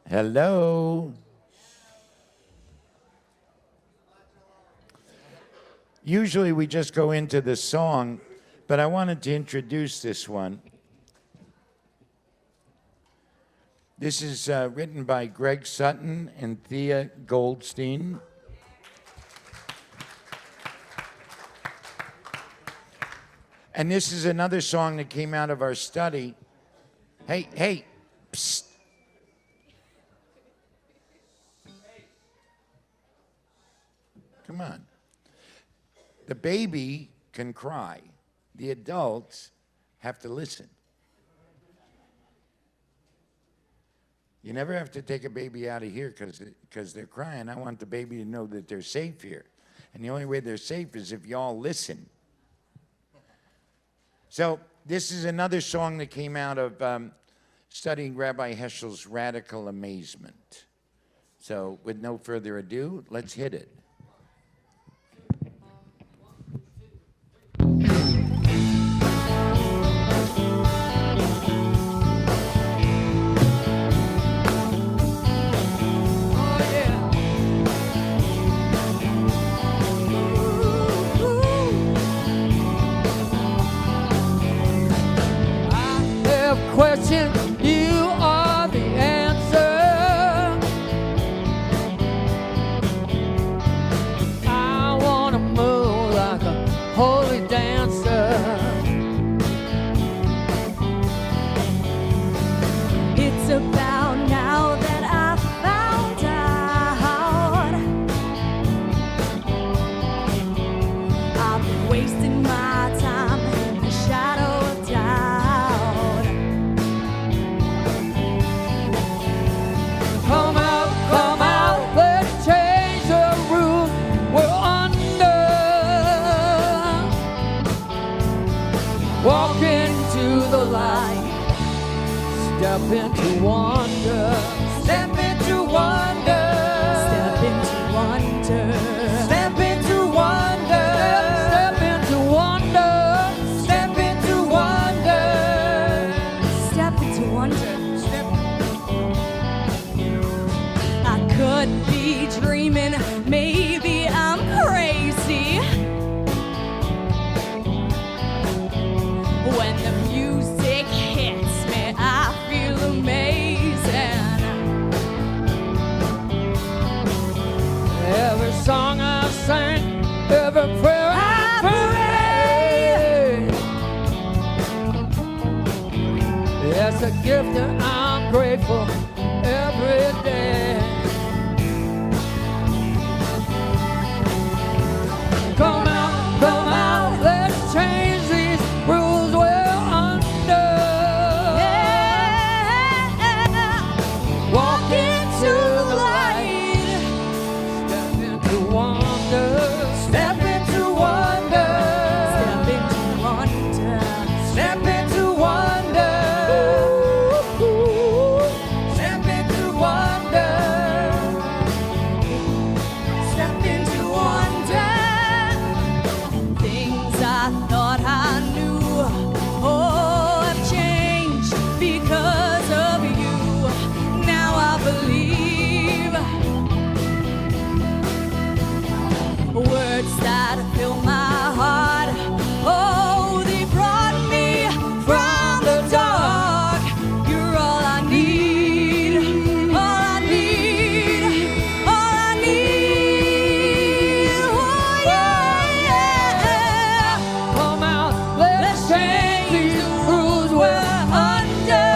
Hello. Usually we just go into the song, but I wanted to introduce this one. This is written by Greg Sutton and Thea Goldstein. And this is another song that came out of our study. Hey, psst. Come on. The baby can cry. The adults have to listen. You never have to take a baby out of here because they're crying. I want the baby to know that they're safe here. And the only way they're safe is if y'all listen. So this is another song that came out of studying Rabbi Heschel's Radical Amazement. So with no further ado, let's hit it. Question, you are the answer. I want to move like a holy dancer. It's about now that I found out I've been wasting my time in the shadow of doubt. Come out, let's change the rules we're under. Walk into the light, step into wonder, step into wonder, Step into wonder. step into wonder, step into wonder, step into wonder, Step into wonder. I could be dreaming, maybe I'm crazy. When the music hits me, I feel amazing. every song I sing, every prayer I pray. It's a gift that I'm grateful every day. Come out, let's change these rules we're under. Walk into the light, step into wonder, step into wonder, Step into wonder. step into wonder, step into wonder, Step into wonder. Things I thought I knew, oh, have changed because of you. Now I believe words that fill my heart. Oh, they brought me from the dark. You're all I need, all I need, all I need. Oh, yeah. come out, let's change these rules we're under.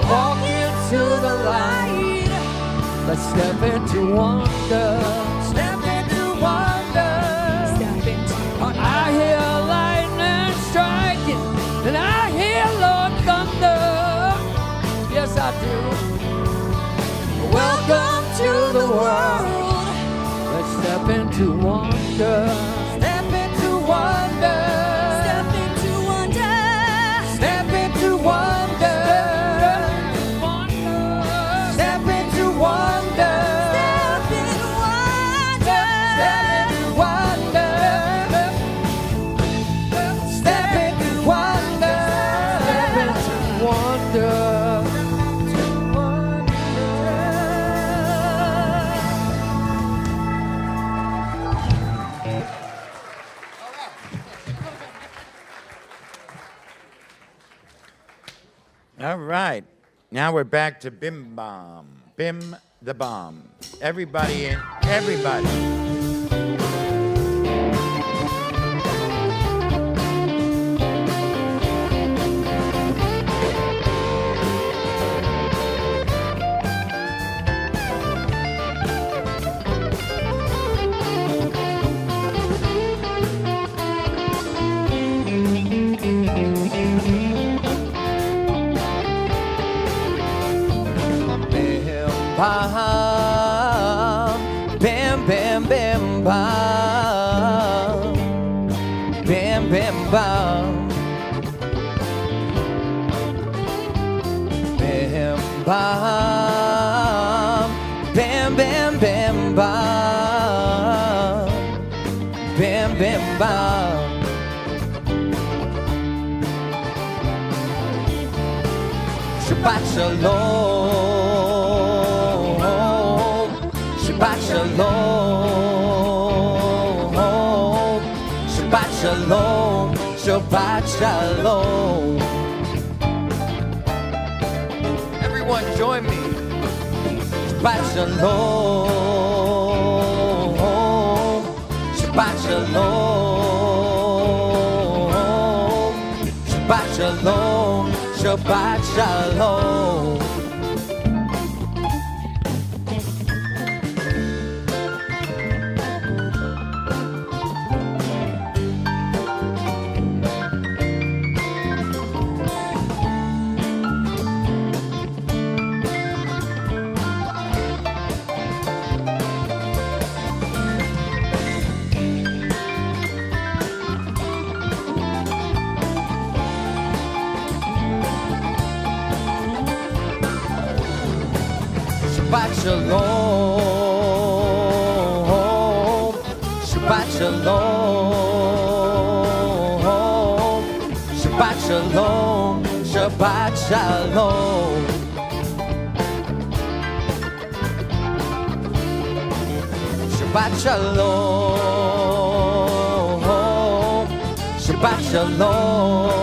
Walk into the light, let's step into wonder, step into wonder. Step into wonder. I hear lightning striking, and I hear Lord thunder. Yes, I do. Welcome to the world. Let's step into wonder. Step into wonder. Step into wonder. Step into wonder. Step into wonder. Step in wonder. All right. Now we're back to Bim Bomb. Bim the Bomb. Everybody in. Everybody. Bam, bam, bam, bam. Bam, bam, bam. Bam, bam. Bam, bam, bam, bam. Bam, bam, bam. Shabbat shalom. Shabbat shalom. Shabbat shalom. Shabbat shalom. Everyone join me. Shabbat shalom. Shabbat shalom. Shabbat shalom. Shabbat shalom. Shabbat shalom. Shabbat shalom. Shabbat shalom. Shabbat shalom. Shabbat shalom. Shabbat shalom.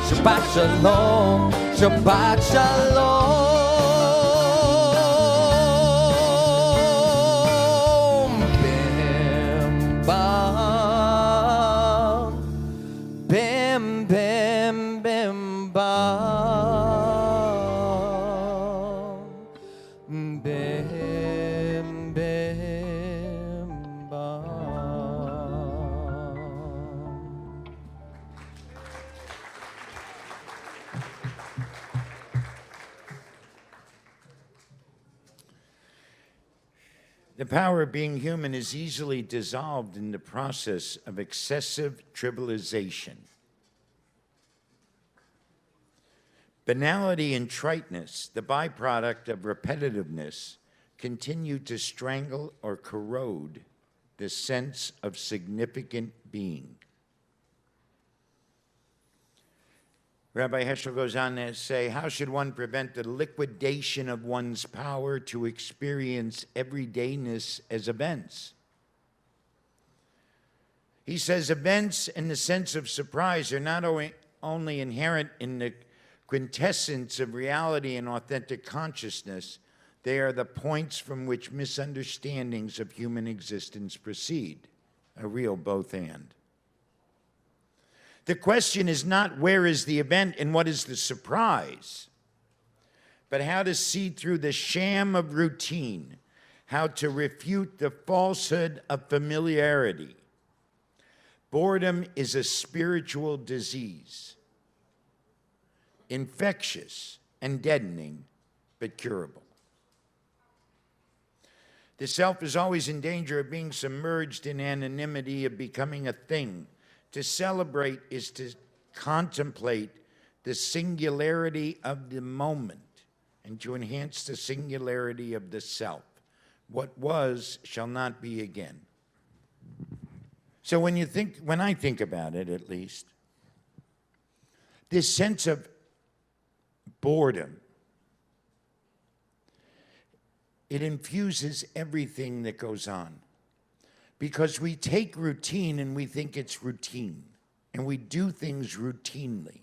Shabbat shalom. Shabbat shalom. Bim bam. Bim bim bim bam. Bim bim bam. The power of being human is easily dissolved in the process of excessive trivialization. Banality and triteness, the byproduct of repetitiveness, continue to strangle or corrode the sense of significant being. Rabbi Heschel goes on to say, how should one prevent the liquidation of one's power to experience everydayness as events? He says events in the sense of surprise are not only inherent in the quintessence of reality and authentic consciousness, they are the points from which misunderstandings of human existence proceed, a real both and. The question is not where is the event and what is the surprise, but how to see through the sham of routine, how to refute the falsehood of familiarity. Boredom is a spiritual disease, infectious and deadening, but curable. The self is always in danger of being submerged in anonymity, of becoming a thing. To celebrate is to contemplate the singularity of the moment and to enhance the singularity of the self. What was shall not be again. So when I think about it, at least, this sense of boredom, it infuses everything that goes on. Because we take routine and we think it's routine, and we do things routinely.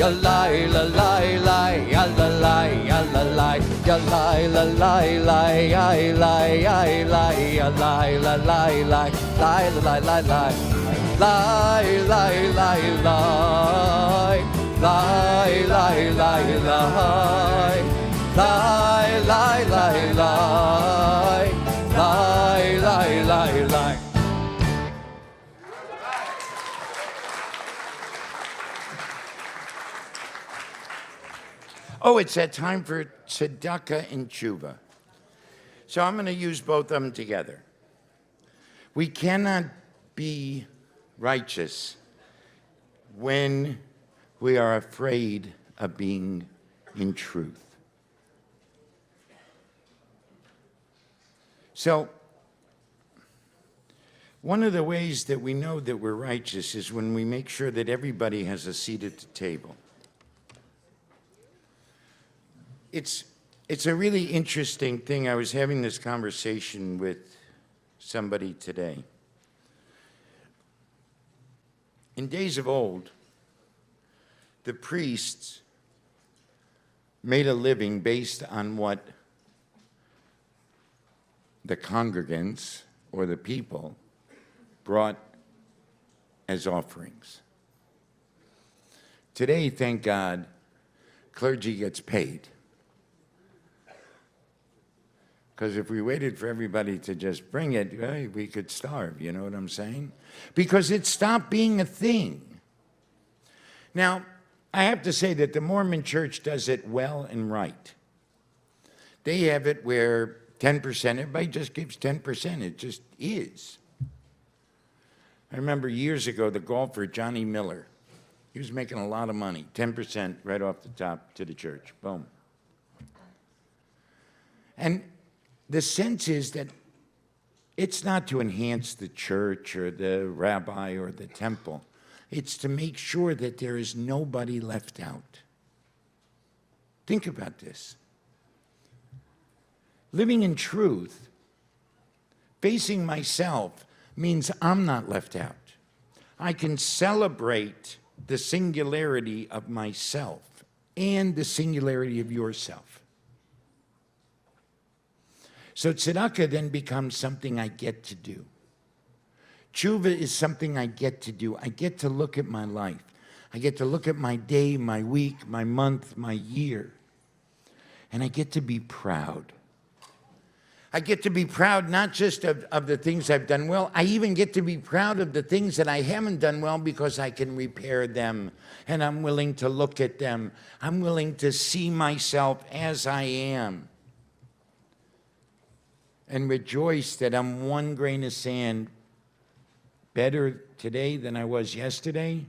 ya lie, la lie, lie, ya la lie, ya la lie, ya lie, la lie, lie, I lie, I lie, ya lie, la lie, lie, lie, la lie, lie, lie, lie, lie, lie, lie, lie, lie, lie, lie, lie, lie, lie, lie, lie, lie, lie. Oh, it's that time for Sadaqa and Teshuvah. So I'm going to use both of them together. We cannot be righteous when we are afraid of being in truth. So one of the ways that we know that we're righteous is when we make sure that everybody has a seat at the table. It's a really interesting thing. I was having this conversation with somebody today. In days of old, the priests made a living based on what the congregants or the people brought as offerings. Today, thank God, clergy gets paid. Because if we waited for everybody to just bring it, hey, we could starve, you know what I'm saying? Because it stopped being a thing. Now, I have to say that the Mormon Church does it well and right. They have it where 10%, everybody just gives 10%. It just is. I remember years ago, the golfer, Johnny Miller, he was making a lot of money, 10% right off the top to the church. Boom. And the sense is that it's not to enhance the church or the rabbi or the temple. It's to make sure that there is nobody left out. Think about this. Living in truth, facing myself, means I'm not left out. I can celebrate the singularity of myself and the singularity of yourself. So tzedakah then becomes something I get to do. Teshuvah is something I get to do. I get to look at my life. I get to look at my day, my week, my month, my year. And I get to be proud. I get to be proud not just of the things I've done well. I even get to be proud of the things that I haven't done well because I can repair them. And I'm willing to look at them. I'm willing to see myself as I am. And rejoice that I'm one grain of sand better today than I was yesterday.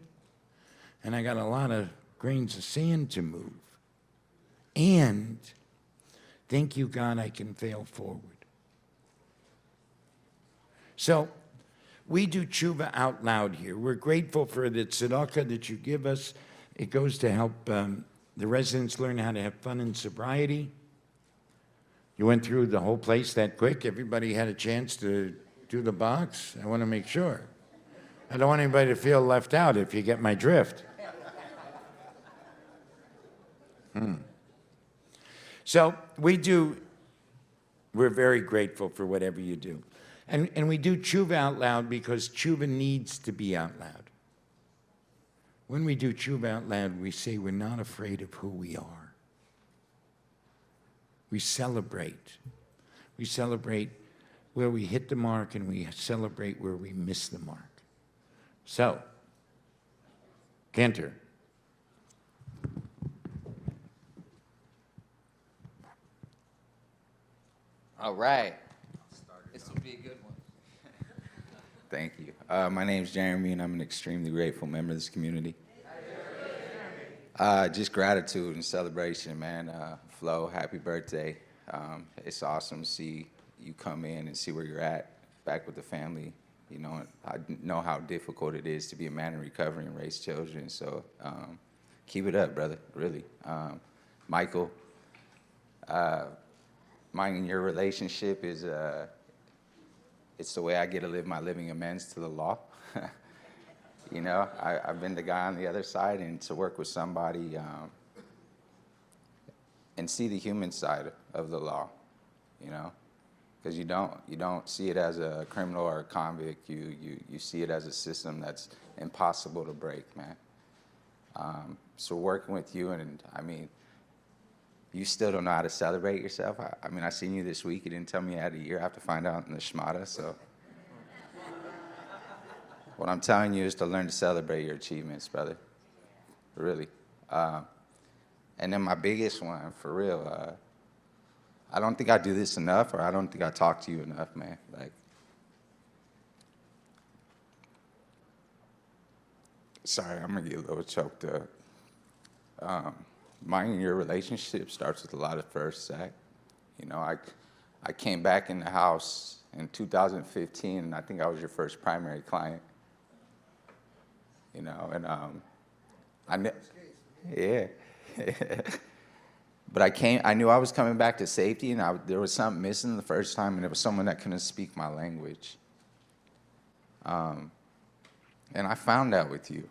And I got a lot of grains of sand to move. And thank you, God, I can fail forward. So we do Teshuvah out loud here. We're grateful for the tzedakah that you give us. It goes to help the residents learn how to have fun in sobriety. You went through the whole place that quick? Everybody had a chance to do the box? I want to make sure. I don't want anybody to feel left out, if you get my drift. So we're very grateful for whatever you do. And we do Teshuvah out loud because Teshuvah needs to be out loud. When we do Teshuvah out loud, we say we're not afraid of who we are. We celebrate. We celebrate where we hit the mark and we celebrate where we miss the mark. So, Cantor. All right. This will be a good one. Thank you. My name is Jeremy, and I'm an extremely grateful member of this community. Just gratitude and celebration, man. Flo, happy birthday. It's awesome to see you come in and see where you're at, back with the family. You know, I know how difficult it is to be a man in recovery and raise children, so keep it up, brother, really. Michael, mine and your relationship is, it's the way I get to live my living amends to the law. You know, I've been the guy on the other side, and to work with somebody and see the human side of the law, you know, because you don't see it as a criminal or a convict. You see it as a system that's impossible to break, man. So working with you, and I mean, you still don't know how to celebrate yourself. I mean, I seen you this week. You didn't tell me you had a year. I have to find out in the Shmata, so. What I'm telling you is to learn to celebrate your achievements, brother. Really. And then my biggest one, for real, I don't think I do this enough, or I don't think I talk to you enough, man. Like, sorry, I'm gonna get a little choked up. Minding your relationship starts with a lot of firsts, Zach. You know, I came back in the house in 2015, and I think I was your first primary client. You know, and yeah. But I knew I was coming back to safety, and there was something missing the first time, and it was someone that couldn't speak my language. And I found that with you.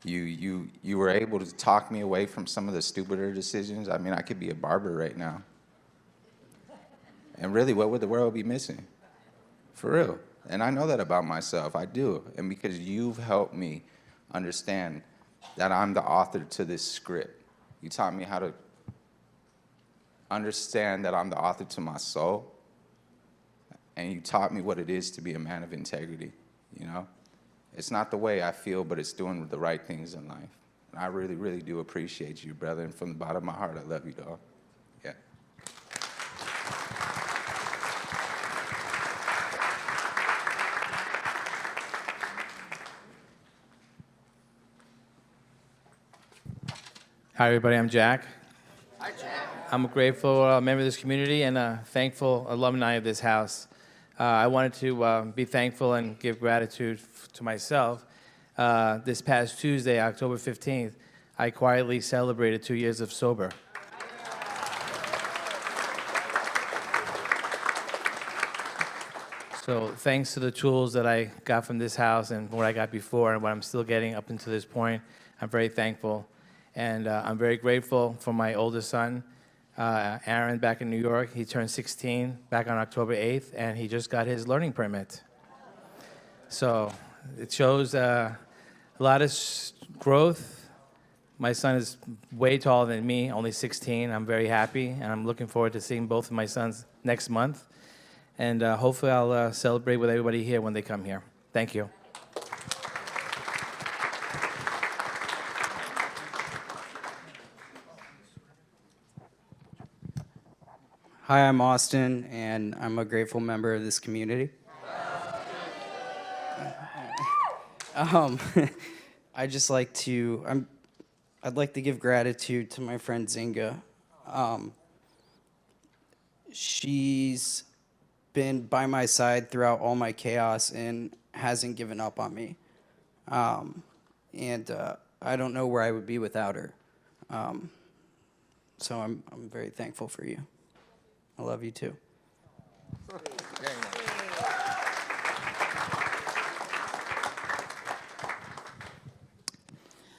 You were able to talk me away from some of the stupider decisions. I mean, I could be a barber right now. And really, what would the world be missing? For real. And I know that about myself. I do. And because you've helped me understand that I'm the author to this script. You taught me how to understand that I'm the author to my soul. And you taught me what it is to be a man of integrity, you know? It's not the way I feel, but it's doing the right things in life. And I really, really do appreciate you, brother. And from the bottom of my heart, I love you, dog. Yeah. Hi, everybody. I'm Jack. Hi, Jack. I'm a grateful member of this community and a thankful alumni of this house. I wanted to be thankful and give gratitude to myself. This past Tuesday, October 15th, I quietly celebrated 2 years of sober. So thanks to the tools that I got from this house and what I got before and what I'm still getting up until this point, I'm very thankful. And I'm very grateful for my oldest son, Aaron, back in New York. He turned 16 back on October 8th, and he just got his learning permit. So it shows a lot of growth. My son is way taller than me, only 16. I'm very happy, and I'm looking forward to seeing both of my sons next month. And hopefully I'll celebrate with everybody here when they come here. Thank you. Hi, I'm Austin, and I'm a grateful member of this community. I'd like to give gratitude to my friend Zinga. She's been by my side throughout all my chaos and hasn't given up on me. I don't know where I would be without her. So I'm very thankful for you. I love you too.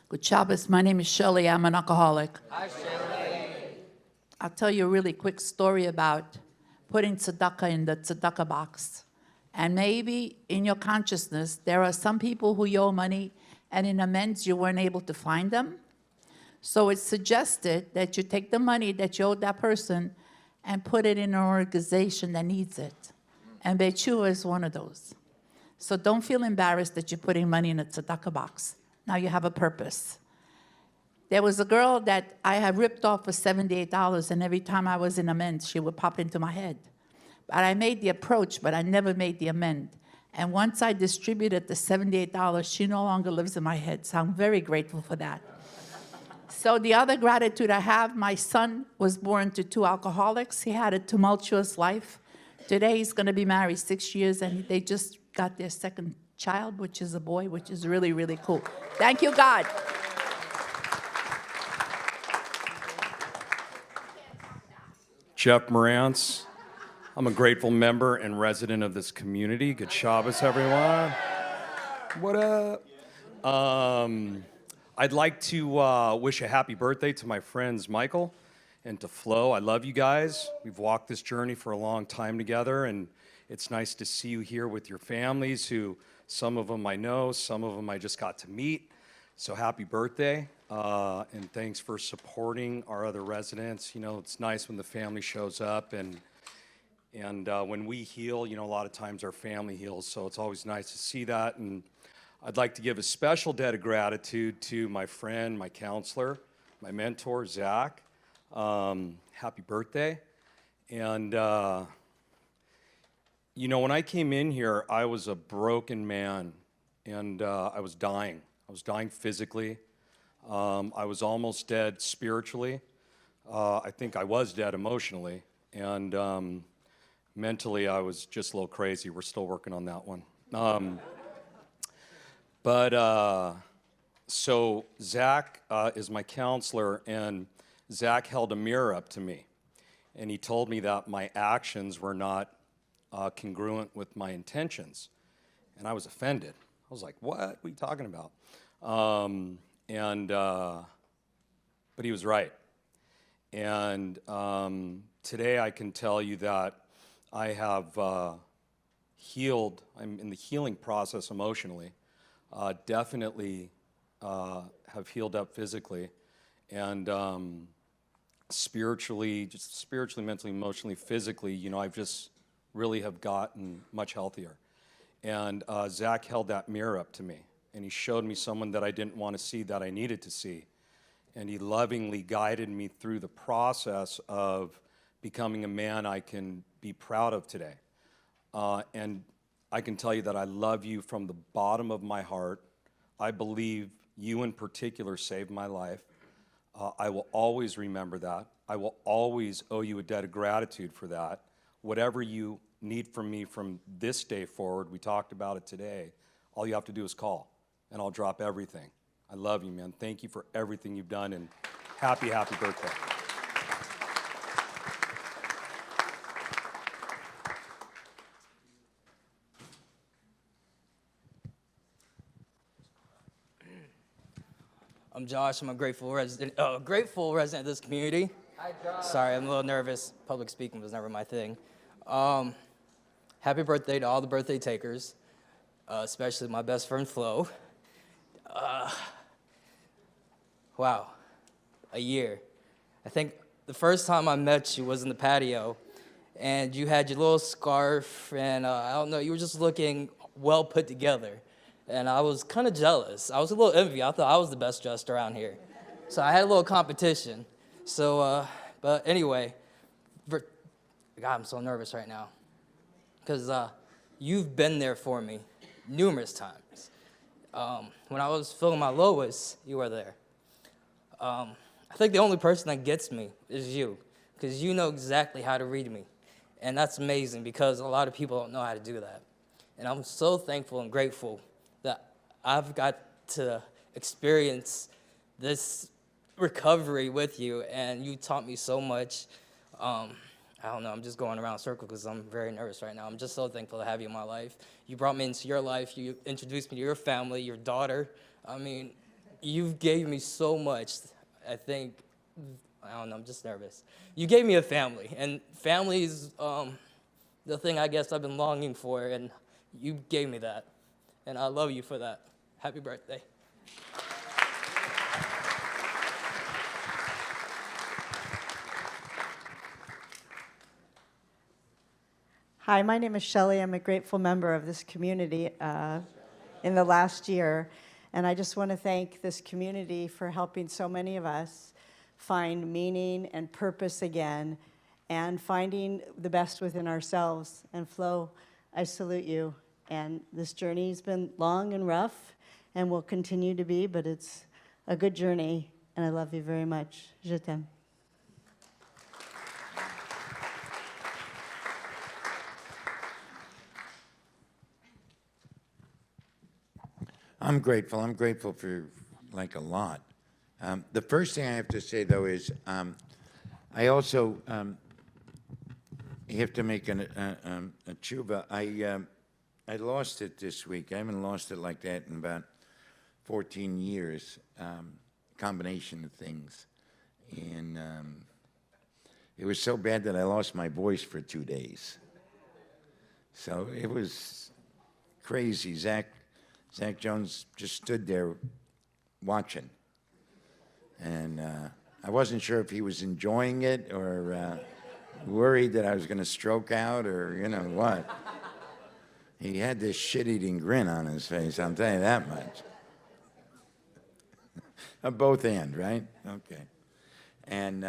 Good Shabbos. My name is Shirley. I'm an alcoholic. Hi, Shirley. I'll tell you a really quick story about putting tzedakah in the tzedakah box. And maybe in your consciousness, there are some people who you owe money, and in amends, you weren't able to find them. So it's suggested that you take the money that you owe that person and put it in an organization that needs it. And Bechua is one of those. So don't feel embarrassed that you're putting money in a tzedakah box. Now you have a purpose. There was a girl that I had ripped off for $78, and every time I was in amends, she would pop into my head. But I made the approach, but I never made the amend. And once I distributed the $78, she no longer lives in my head, so I'm very grateful for that. So the other gratitude I have, my son was born to 2 alcoholics. He had a tumultuous life. Today he's going to be married 6 years, and they just got their second child, which is a boy, which is really, really cool. Thank you, God. Jeff Morantz. I'm a grateful member and resident of this community. Good Shabbos, everyone. What up? I'd like to wish a happy birthday to my friends Michael and to Flo. I love you guys. We've walked this journey for a long time together, and it's nice to see you here with your families, who some of them I know, some of them I just got to meet. So happy birthday, and thanks for supporting our other residents. You know, it's nice when the family shows up, and when we heal, you know, a lot of times our family heals, so it's always nice to see that. And I'd like to give a special debt of gratitude to my friend, my counselor, my mentor, Zach. Happy birthday. And, you know, when I came in here, I was a broken man, and I was dying. I was dying physically. I was almost dead spiritually. I think I was dead emotionally. And mentally, I was just a little crazy. We're still working on that one. So Zach is my counselor, and Zach held a mirror up to me, and he told me that my actions were not congruent with my intentions, and I was offended. I was like, what are you talking about? But he was right. And today I can tell you that I have healed. I'm in the healing process emotionally. Definitely have healed up physically, and spiritually, mentally, emotionally, physically, you know, I've just really have gotten much healthier. And Zach held that mirror up to me, and he showed me someone that I didn't want to see that I needed to see. And he lovingly guided me through the process of becoming a man I can be proud of today. And I can tell you that I love you from the bottom of my heart. I believe you in particular saved my life. I will always remember that. I will always owe you a debt of gratitude for that. Whatever you need from me from this day forward, we talked about it today, all you have to do is call, and I'll drop everything. I love you, man. Thank you for everything you've done, and happy, happy birthday. I'm Josh. I'm a grateful resident of this community. Hi, Josh. Sorry, I'm a little nervous. Public speaking was never my thing. Happy birthday to all the birthday takers, especially my best friend Flo. Wow, a year. I think the first time I met you was in the patio, and you had your little scarf, and I don't know, you were just looking well put together. And I was kind of jealous. I was a little envious. I thought I was the best dressed around here. So I had a little competition. So, but anyway, God, I'm so nervous right now. Because you've been there for me numerous times. When I was feeling my lowest, you were there. I think the only person that gets me is you. Because you know exactly how to read me. And that's amazing, because a lot of people don't know how to do that. And I'm so thankful and grateful that I've got to experience this recovery with you, and you taught me so much. I don't know, I'm just going around in circles because I'm very nervous right now. I'm just so thankful to have you in my life. You brought me into your life. You introduced me to your family, your daughter. I mean, you gave me so much. I don't know, I'm just nervous. You gave me a family, and family is the thing I guess I've been longing for, and you gave me that. And I love you for that. Happy birthday. Hi, my name is Shelley. I'm a grateful member of this community in the last year. And I just want to thank this community for helping so many of us find meaning and purpose again, and finding the best within ourselves. And Flo, I salute you. And this journey's been long and rough, and will continue to be, but it's a good journey, and I love you very much. Je t'aime. I'm grateful. I'm grateful for, like, a lot. The first thing I have to say, though, is I also have to make a tshuva. I lost it this week. I haven't lost it like that in about 14 years. Combination of things. And it was so bad that I lost my voice for 2 days. So it was crazy. Zach Jones just stood there watching. And I wasn't sure if he was enjoying it or worried that I was going to stroke out or you know what. He had this shit-eating grin on his face, I'll tell you that much. On both ends, right? Okay. And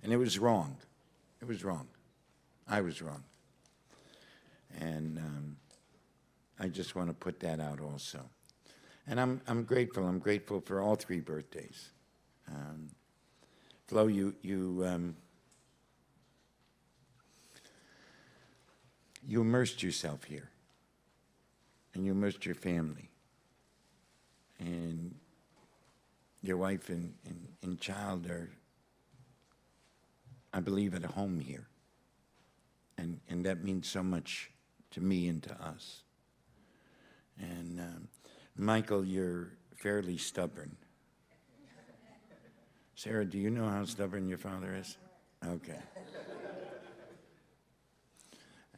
it was wrong. It was wrong. I was wrong. And I just want to put that out also. And I'm grateful. I'm grateful for all 3 birthdays. Flo, you immersed yourself here. And you immersed your family. And your wife and child are, I believe, at home here. And that means so much to me and to us. And Michael, you're fairly stubborn. Sarah, do you know how stubborn your father is? Okay.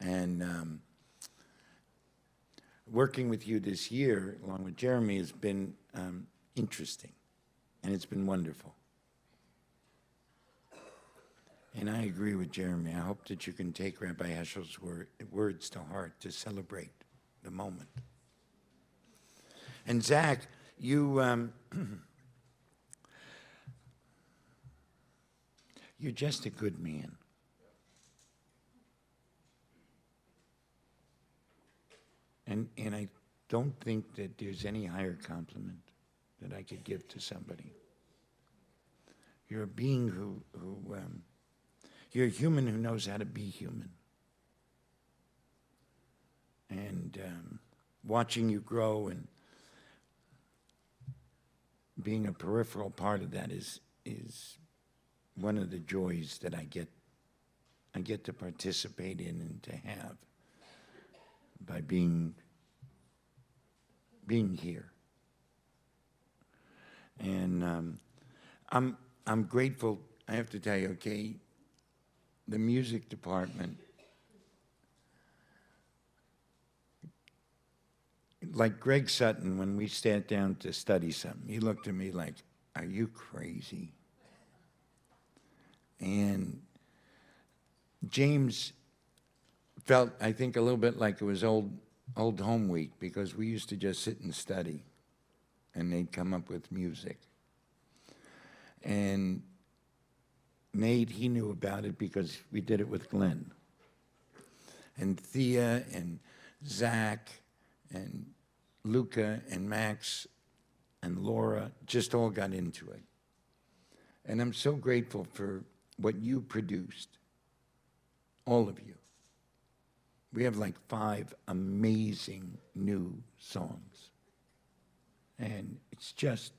And working with you this year, along with Jeremy, has been interesting, and it's been wonderful. And I agree with Jeremy. I hope that you can take Rabbi Heschel's words to heart to celebrate the moment. And Zach, you, you're just a good man. And I don't think that there's any higher compliment that I could give to somebody. You're a being who you're a human who knows how to be human. And watching you grow and being a peripheral part of that is one of the joys that I get to participate in and to have by being here. And I'm grateful. I have to tell you, okay, the music department, like Greg Sutton, when we sat down to study something, he looked at me like, "Are you crazy?" And James felt, I think, a little bit like it was old home week, because we used to just sit and study, and they'd come up with music. And Nate, he knew about it because we did it with Glenn. And Thea and Zach and Luca and Max and Laura just all got into it. And I'm so grateful for what you produced, all of you. We have like 5 amazing new songs. And it's just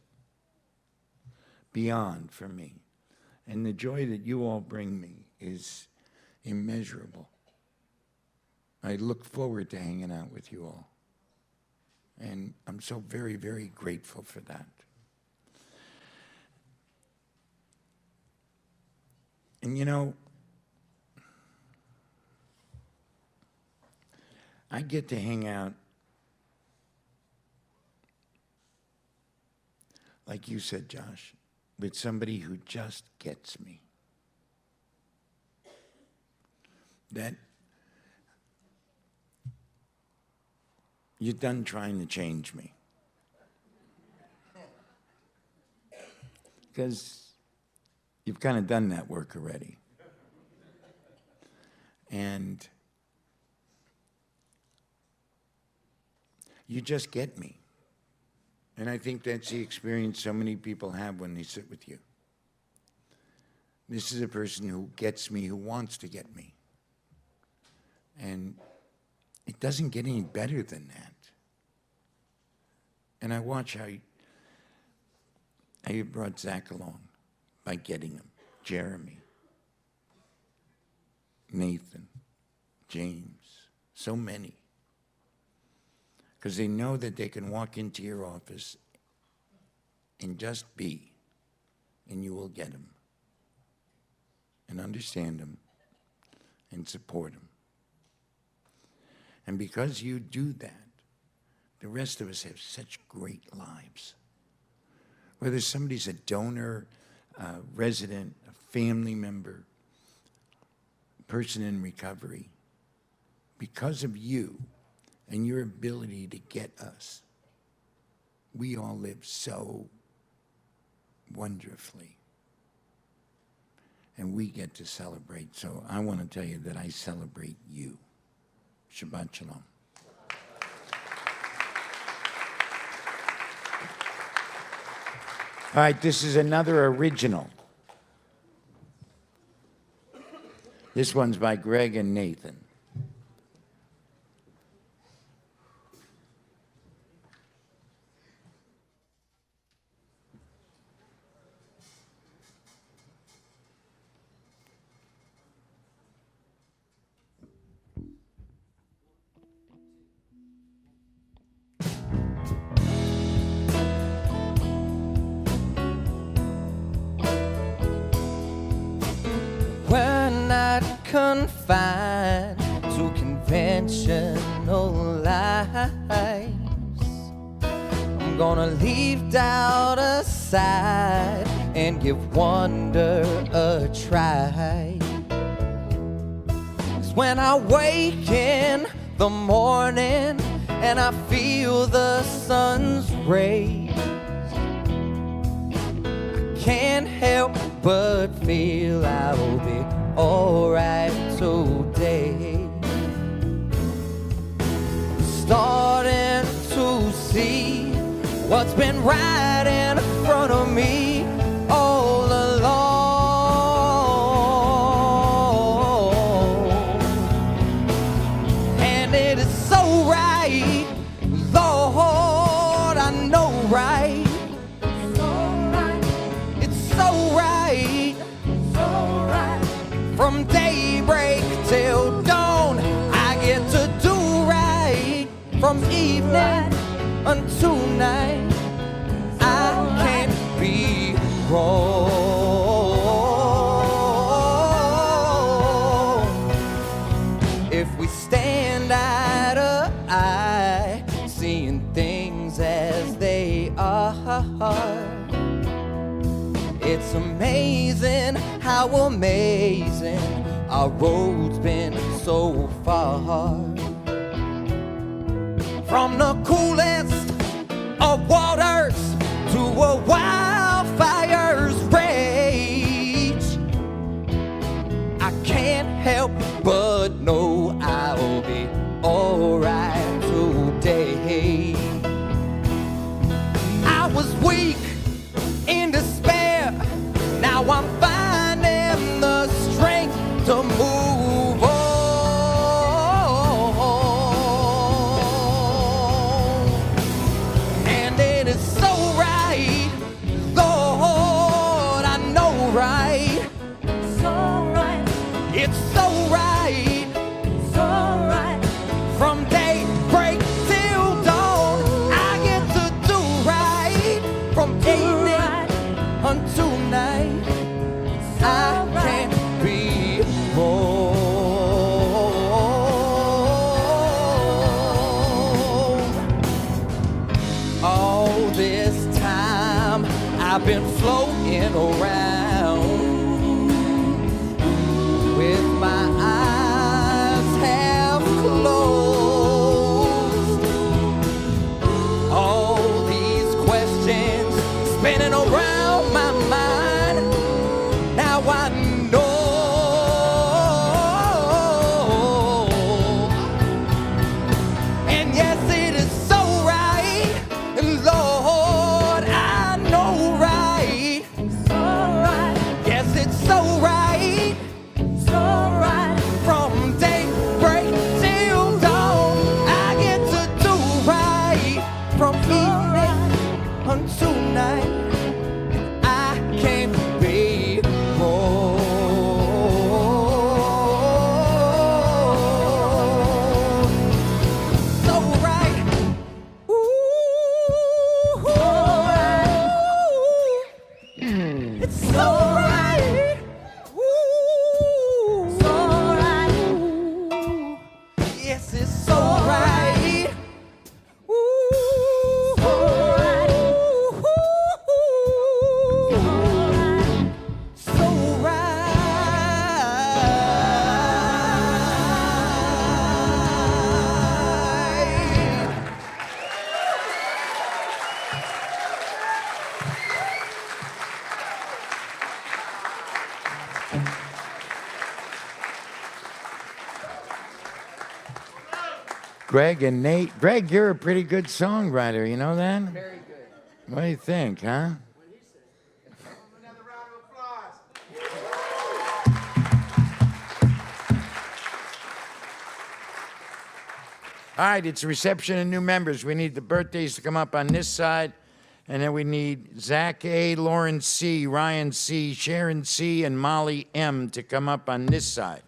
beyond for me. And the joy that you all bring me is immeasurable. I look forward to hanging out with you all. And I'm so very, very grateful for that. And you know, I get to hang out, like you said, Josh, with somebody who just gets me. That you're done trying to change me. Because you've kind of done that work already. And you just get me. And I think that's the experience so many people have when they sit with you. This is a person who gets me, who wants to get me. And it doesn't get any better than that. And I watch how you brought Zach along by getting him. Jeremy, Nathan, James, so many. because they know that they can walk into your office and just be, and you will get them and understand them and support them. And because you do that, the rest of us have such great lives. Whether somebody's a donor, a resident, a family member, person in recovery, because of you and your ability to get us, we all live so wonderfully. And we get to celebrate. So I want to tell you that I celebrate you. Shabbat Shalom. All right, this is another original. This one's by Greg and Nathan. We're not confined to conventional lives. I'm gonna leave doubt aside and give wonder a try. 'Cause when I wake in the morning and I feel the sun's rays, can't help but feel I'll be alright today. Starting to see what's been right in front of me all along. And it is so right, Lord, I know right. From daybreak till dawn, I get to do right. From evening until night, I can't be wrong. If we stand eye to eye, seeing things as they are, it's amazing how amazing our road's been so far. From the coolest of waters to a wildfire's rage, I can't help but know I'll be alright today. I was weak in despair, now I'm finding the strength to move on. And it is so right, Lord, I know right. So right, It's so right. so right. From daybreak till dawn, I get to do right. From evening until night, I can't be wrong. All this time I've been floating around with my eyes half closed. All these questions spinning around my mind. Now I know. And yes, it is so right. And Lord, I know right. So right, Yes, it's so right. so right. From daybreak till dawn, I get to do right. From evening until night, Greg and Nate. Greg, you're a pretty good songwriter. You know that? Very good. What do you think, huh? All right, it's a reception of new members. We need the birthdays to come up on this side. And then we need Zach A., Lauren C., Ryan C., Sharon C., and Molly M. to come up on this side.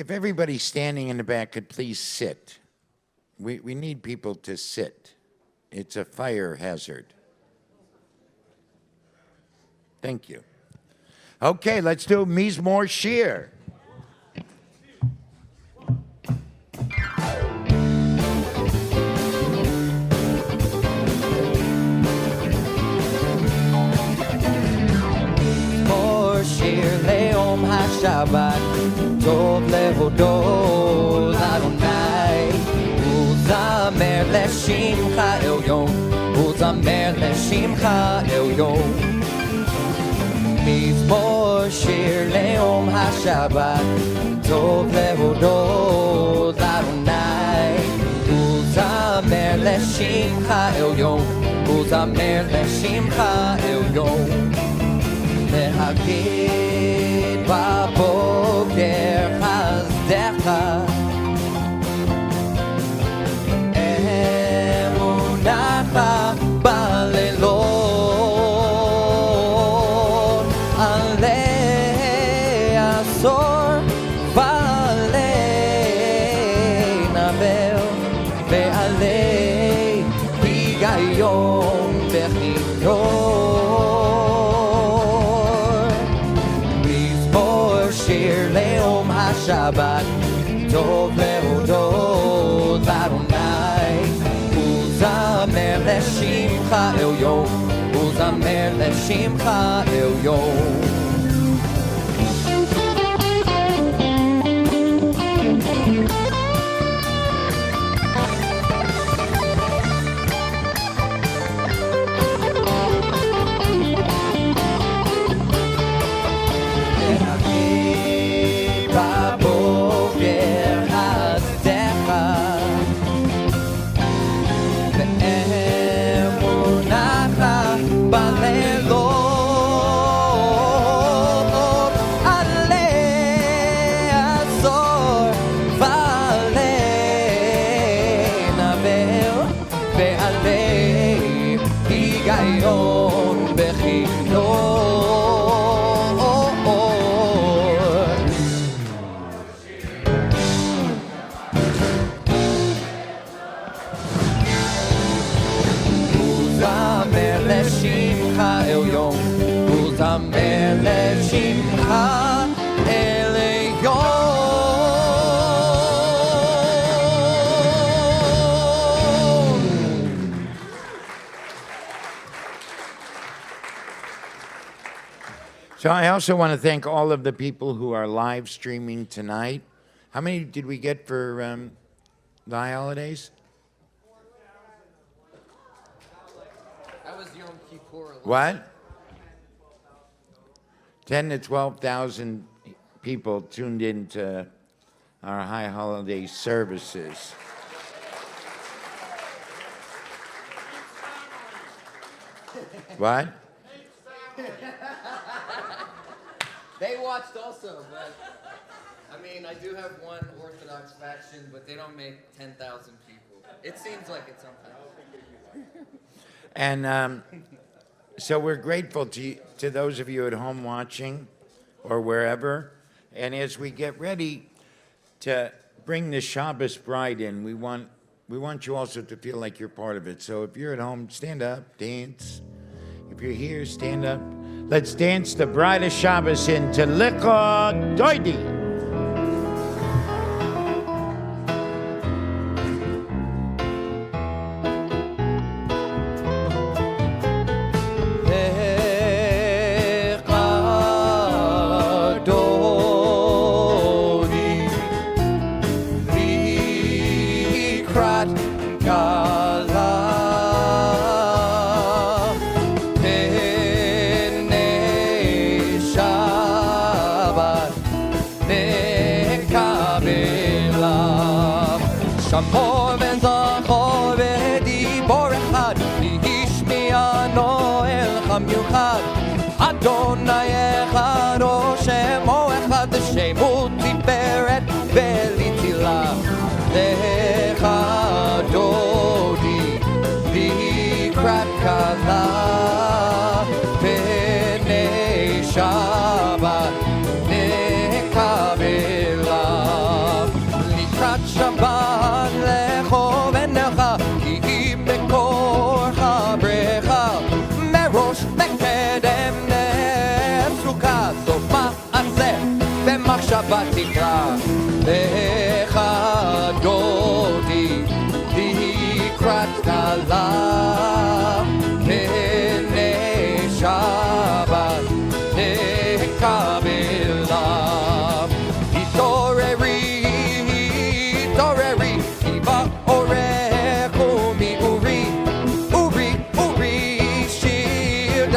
If everybody standing in the back could please sit. We need people to sit. It's a fire hazard. Thank you. Okay, let's do Mizmor Shir. שיר ליום השבת, טוב להודות לאדוני, וזמר לשמך עליון, וזמר לשמך עליון. מזמור שיר ליום השבת, טוב להודות לאדוני, וזמר לשמך עליון, וזמר לשמך עליון. להגיד בבוקר חסדך, אמונך בלילות, עלי עשור ועלי נבל, ועלי היגיון וחיוך. שיר ליום השבת, טוב להודות לאדוני, וזמר לשמך עליון, וזמר לשמך עליון. So I also want to thank all of the people who are live streaming tonight. How many did we get for the holidays? That was Yom Kippur. What? 10 to 12,000 people tuned in to our high holiday services. What? They watched also, but I mean, I do have one Orthodox faction, but they don't make 10,000 people. It seems like it sometimes. And so we're grateful to those of you at home watching or wherever. And as we get ready to bring the Shabbos bride in, we want you also to feel like you're part of it. So if you're at home, stand up, dance. If you're here, stand up. Let's dance the bride of Shabbos into Licha Doidi. שמור וזכור ודיבור אחד, השמיע נועלך מיוחד. אדוני אחד או שמו אחד, שמו תפארת ולצילה. לך דודי לקראת כלה, פני שבת נקבלה.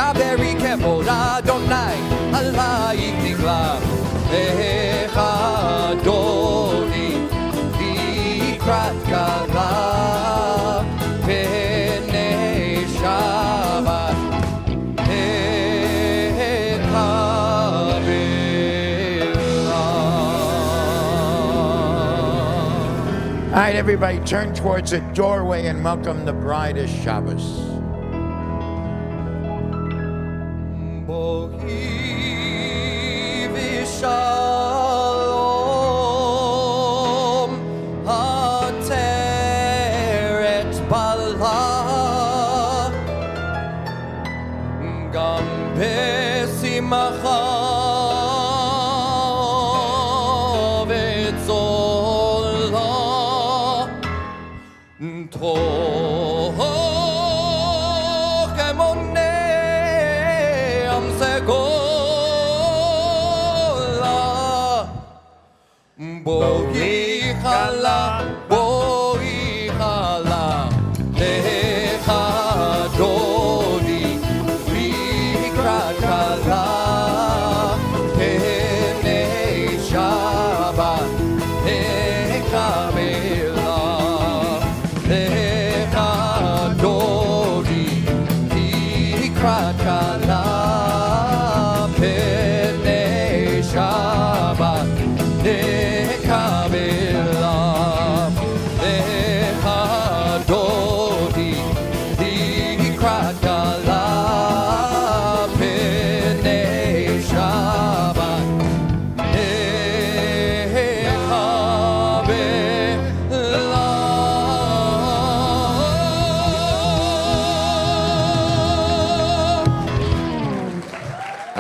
Daberi kevod Adonai alayich nigla Adoni likrat kala Pnei Shabbat All right, everybody, turn towards the doorway and welcome the bride of Shabbos. Bohi v'shalom hateret bala gam b'simcha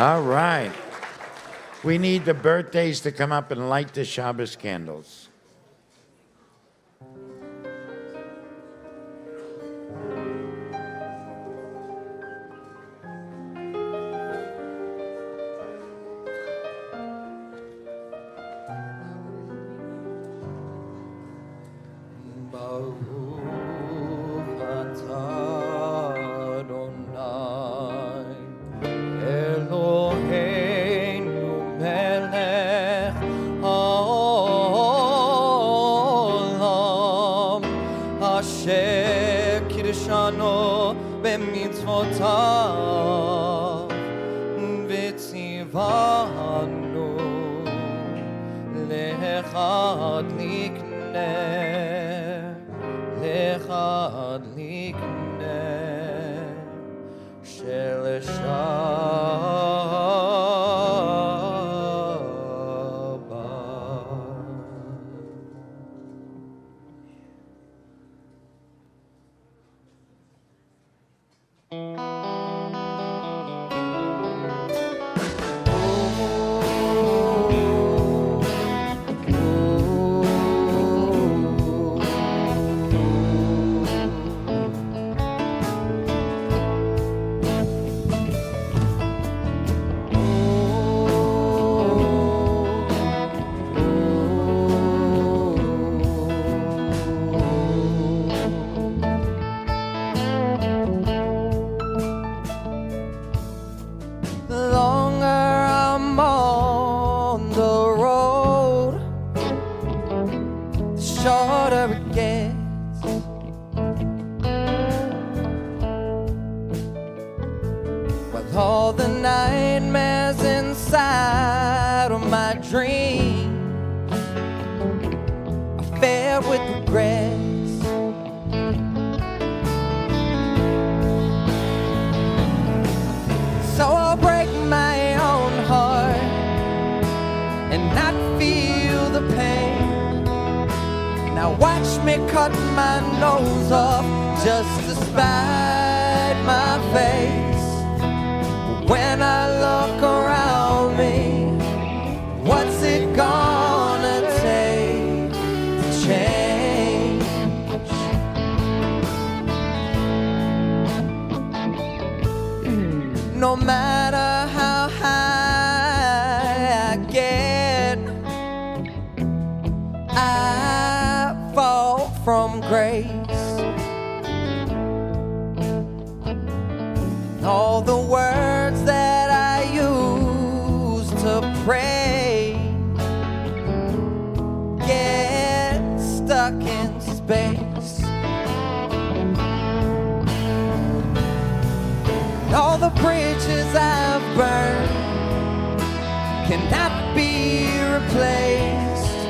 All right. We need the birthdays to come up and light the Shabbos candles. No matter how high I get, I fall from grace. All the world cannot be replaced.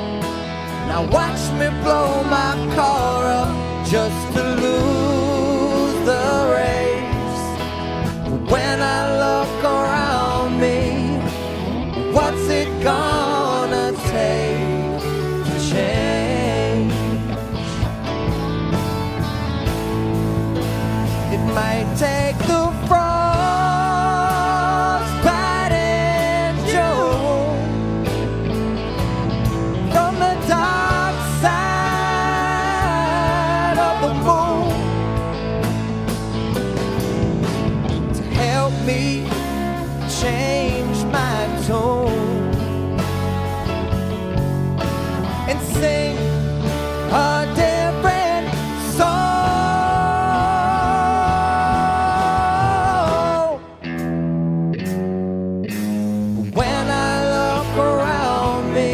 Now watch me blow my car up just to lose the race. When I look around me, what's it gonna take to change? It might take the frost and June from the dark side of the moon to help me change my tone and sing a different song. When I look around me,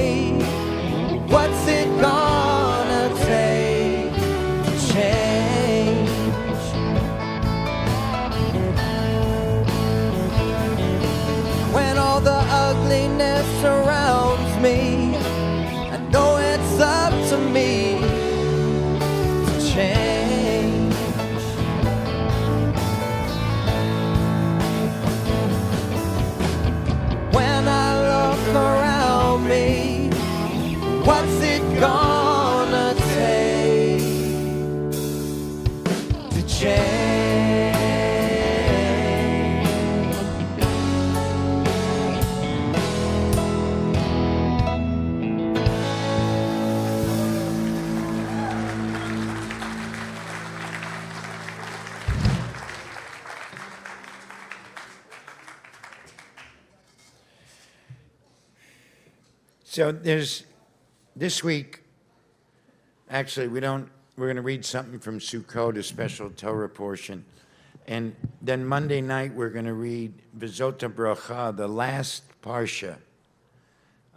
what's it gonna take to change? When all the ugliness surrounds me, I know it's up to me to change. When I look around me, what's it gonna take to change? So there's, this week, actually, we're going to read something from Sukkot, a special Torah portion. And then Monday night, we're going to read V'zot HaBracha, the last parsha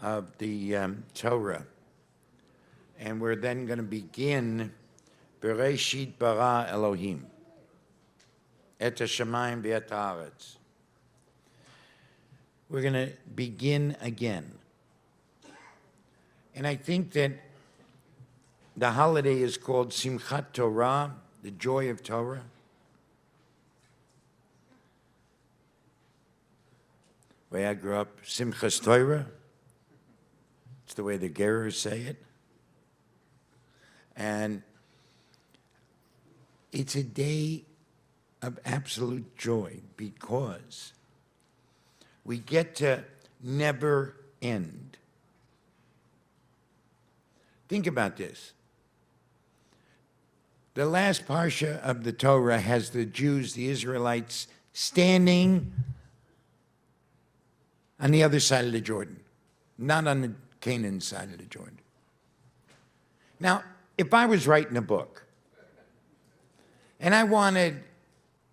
of the Torah. And we're then going to begin Bereshit bara Elohim, et hashamayim v'et haaretz. We're going to begin again. And I think that the holiday is called Simchat Torah, the joy of Torah. The way I grew up, Simchas Torah. It's the way the Gerers say it. And it's a day of absolute joy because we get to never end. Think about this. The last parsha of the Torah has the Jews, the Israelites, standing on the other side of the Jordan, not on the Canaan side of the Jordan. Now, if I was writing a book and I wanted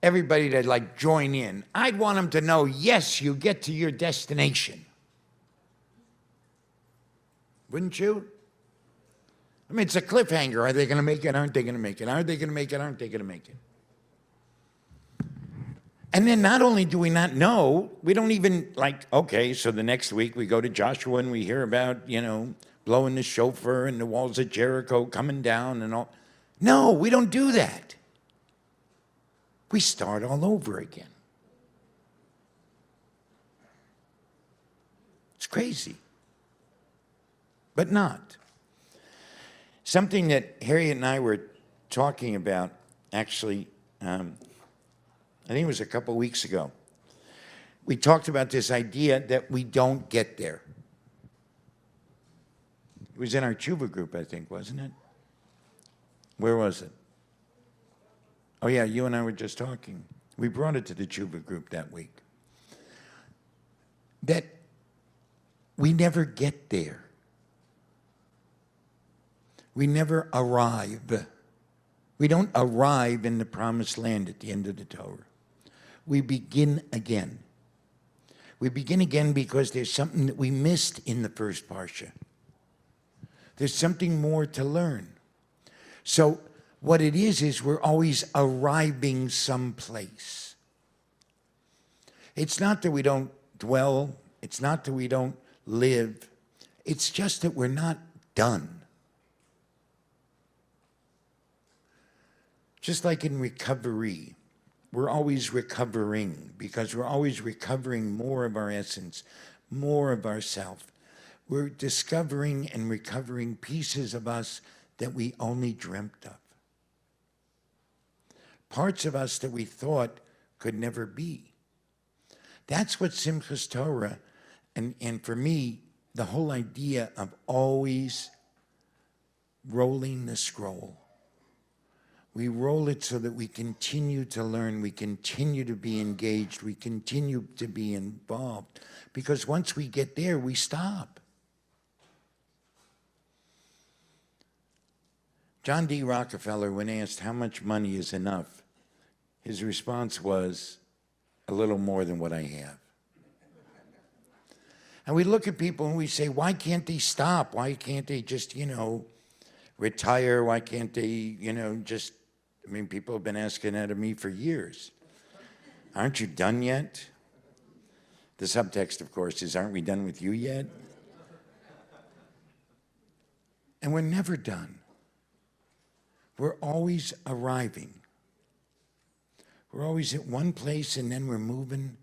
everybody to like join in, I'd want them to know, yes, you get to your destination. Wouldn't you? I mean, it's a cliffhanger. Are they going to make it? Aren't they going to make it? Are they going to make it? Aren't they going to make it? And then not only do we not know, we don't even like, okay, so the next week we go to Joshua and we hear about, blowing the shofar and the walls of Jericho coming down and all. No, we don't do that. We start all over again. It's crazy. But not. Something that Harriet and I were talking about, actually, I think it was a couple weeks ago. We talked about this idea that we don't get there. It was in our Teshuvah group, I think, wasn't it? Where was it? Oh, yeah, you and I were just talking. We brought it to the Teshuvah group that week. That we never get there. We never arrive. We don't arrive in the promised land at the end of the Torah. We begin again. We begin again because there's something that we missed in the first parsha. There's something more to learn. So what it is we're always arriving someplace. It's not that we don't dwell. It's not that we don't live. It's just that we're not done. Just like in recovery, we're always recovering because we're always recovering more of our essence, more of ourself. We're discovering and recovering pieces of us that we only dreamt of. Parts of us that we thought could never be. That's what Simchas Torah, and for me, the whole idea of always rolling the scroll. We roll it so that we continue to learn, we continue to be engaged, we continue to be involved. Because once we get there, we stop. John D. Rockefeller, when asked how much money is enough, his response was, a little more than what I have. And we look at people and we say, why can't they stop? Why can't they just, retire? Why can't they, people have been asking that of me for years. Aren't you done yet? The subtext, of course, is, aren't we done with you yet? And we're never done. We're always arriving. We're always at one place and then we're moving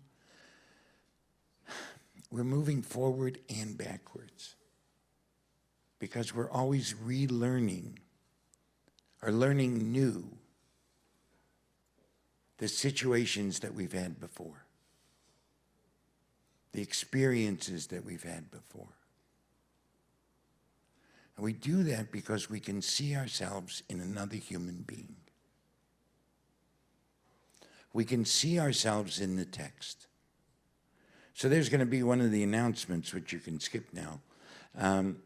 forward and backwards. Because we're always relearning or learning new the situations that we've had before, the experiences that we've had before. And we do that because we can see ourselves in another human being. We can see ourselves in the text. So there's going to be one of the announcements, which you can skip now. On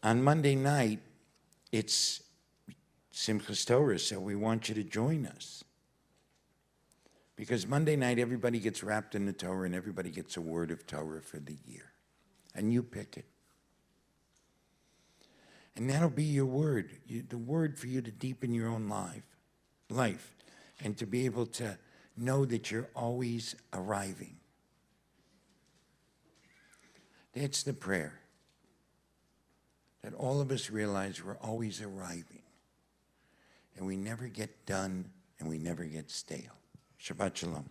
Monday night, it's Simchas Torah, so we want you to join us. Because Monday night, everybody gets wrapped in the Torah and everybody gets a word of Torah for the year. And you pick it. And that'll be your word, the word for you to deepen your own life, and to be able to know that you're always arriving. That's the prayer, that all of us realize we're always arriving, and we never get done, and we never get stale. Shabbat Shalom.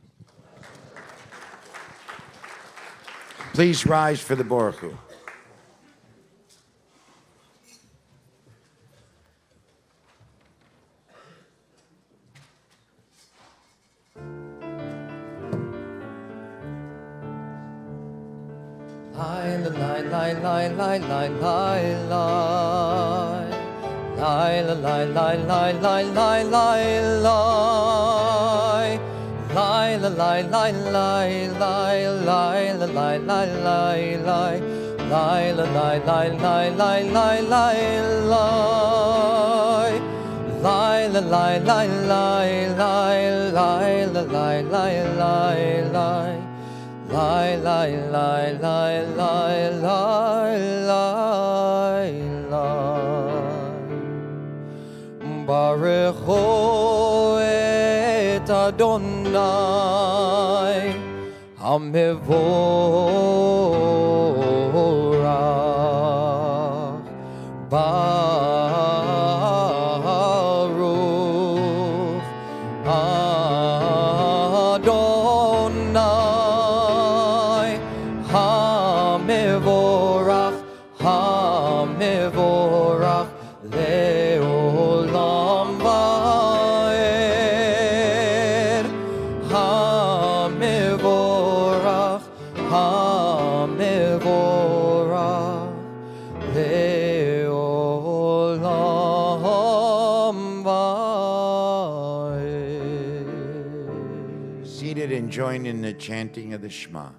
Please rise for the Baruch Hu. Baruch et Adonai HaMevorach Baruch Adonai HaMevorach HaMevorach Le'olam Va'ed HaMevorach HaMevorach Le'olam Va'ed. Seated and join in the chanting of the Shema.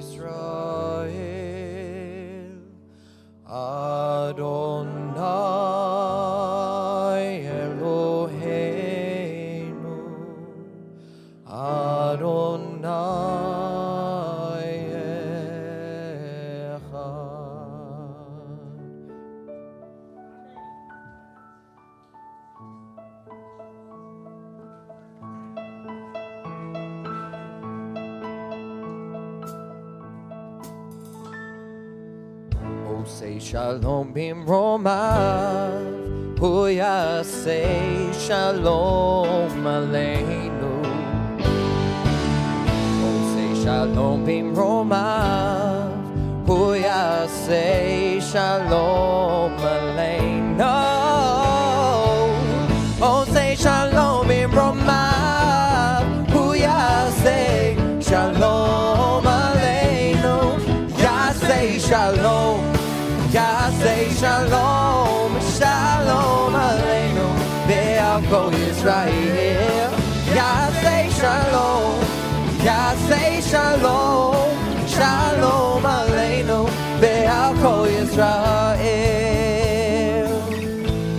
Yisrael, Adonai Eloheinu, Adonai Echad. say shalom bimromav, hu yaseh shalom aleinu. Oh, say shalom bimromav, hu yaseh shalom aleinu. Oh, say shalom bimromav, hu yaseh shalom aleinu. Yaseh shalom, Yaseh shalom, shalom aleinu, be'alko Yisrael. Yaseh shalom, Yaseh shalom, shalom aleinu, be'alko Yisrael.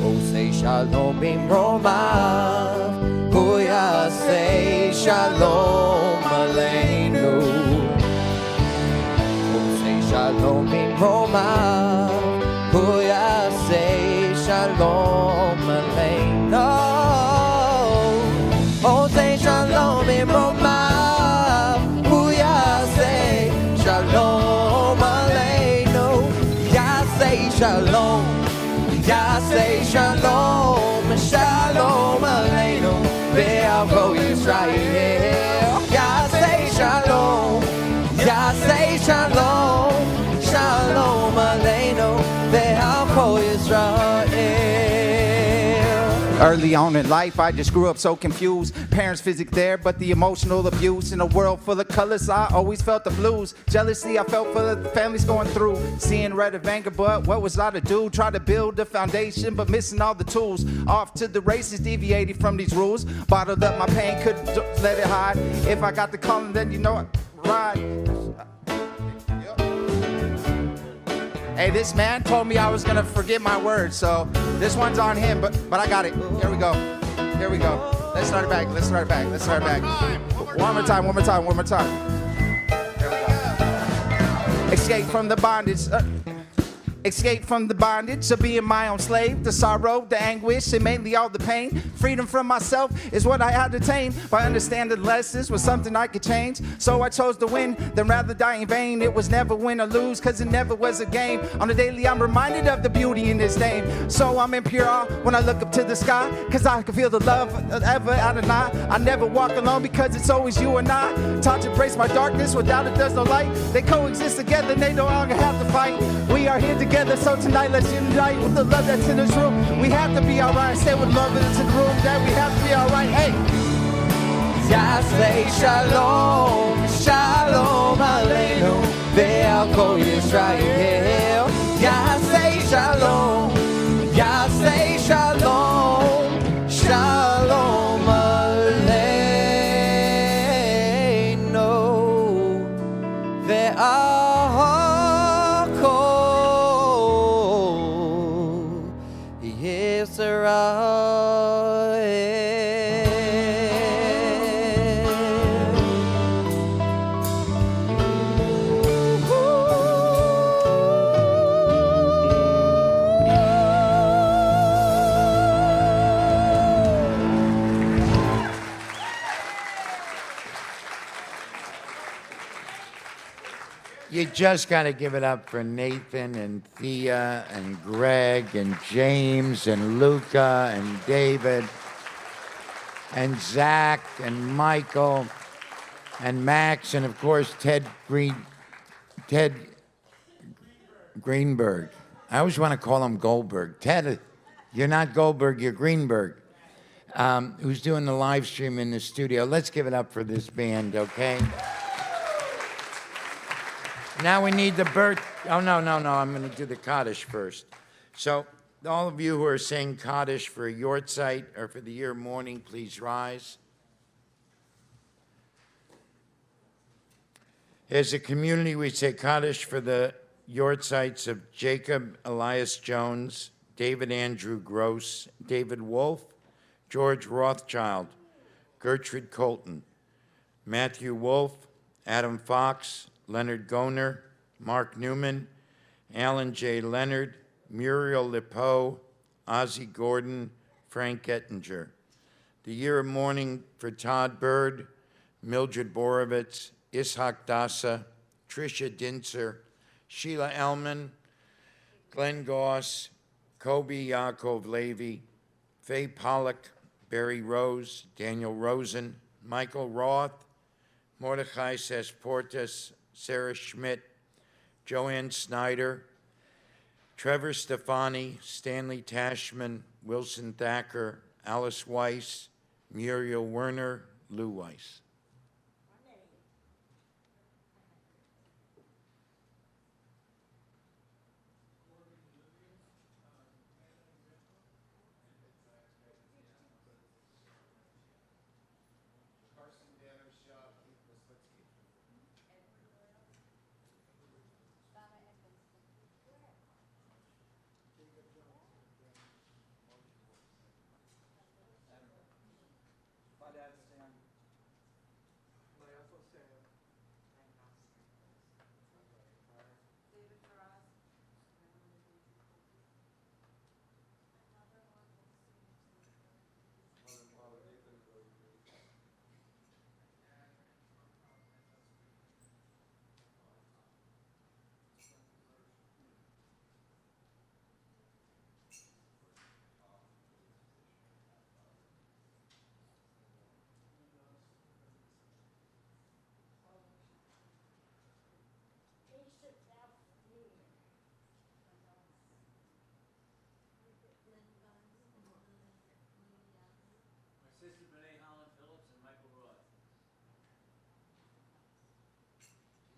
Oh, say shalom bimromav, hu yaseh shalom aleinu. Shalom bimromav, hu yaseh shalom aleinu. Oh, say shalom bimromav, hu yaseh shalom aleinu. Yaseh shalom, yaseh shalom, shalom aleinu, be'alko Yisrael. Yaseh shalom, yaseh shalom, shalom aleinu, be'alko Yisrael. Early on in life, I just grew up so confused. Parents physically there, but the emotional abuse. In a world full of colors, I always felt the blues. Jealousy, I felt for the families going through. Seeing red of anger, but what was I to do? Try to build a foundation, but missing all the tools. Off to the races, deviated from these rules. Bottled up my pain, couldn't let it hide. If I got the calling, then you know I ride. Hey, this man told me I was gonna forget my words, so this one's on him, but I got it. Here we go. Here we go. Let's start it back. Let's start it back. Let's start it back. One more time. One more time. One more time. Here we go. Escape from the bondage. Escape from the bondage of being my own slave. The sorrow, the anguish, and mainly all the pain. Freedom from myself is what I had to attain. By understanding lessons was something I could change. So I chose to win, then rather die in vain. It was never win or lose, cause it never was a game. On the daily I'm reminded of the beauty in His name. So I'm in pure awe when I look up to the sky, cause I can feel the love ever out of night. I never walk alone because it's always you and I. Taught to embrace my darkness, without it there's no light. They coexist together, they no longer have to fight. We are here together, so tonight let's unite with the love that's in this room. We have to be alright, stay with love that's in the room, that we have to be alright. Hey! Yaseh shalom, shalom aleinu, be'alko Yisrael. Yaseh shalom, yaseh shalom, shalom aleinu, be'alko Yisrael. You just got to give it up for Nathan and Thea and Greg and James and Luca and David and Zach and Michael and Max and, of course, Ted Greenberg. I always want to call him Goldberg. Ted, you're not Goldberg, you're Greenberg, who's doing the live stream in the studio. Let's give it up for this band, okay? Now we need the I'm going to do the Kaddish first. So all of you who are saying Kaddish for Yortzeit or for the year of mourning, please rise. As a community, we say Kaddish for the Yortzeits of Jacob Elias Jones, David Andrew Gross, David Wolf, George Rothschild, Gertrude Colton, Matthew Wolf, Adam Fox, Leonard Goner, Mark Newman, Alan J. Leonard, Muriel Lipow, Ozzie Gordon, Frank Ettinger. The year of mourning for Todd Bird, Mildred Borovitz, Ishak Dasa, Tricia Dinser, Sheila Ellman, Glenn Goss, Kobe Yaakov Levy, Faye Pollock, Barry Rose, Daniel Rosen, Michael Roth, Mordechai Sesportas, Sarah Schmidt, Joanne Snyder, Trevor Stefani, Stanley Tashman, Wilson Thacker, Alice Weiss, Muriel Werner, Lou Weiss.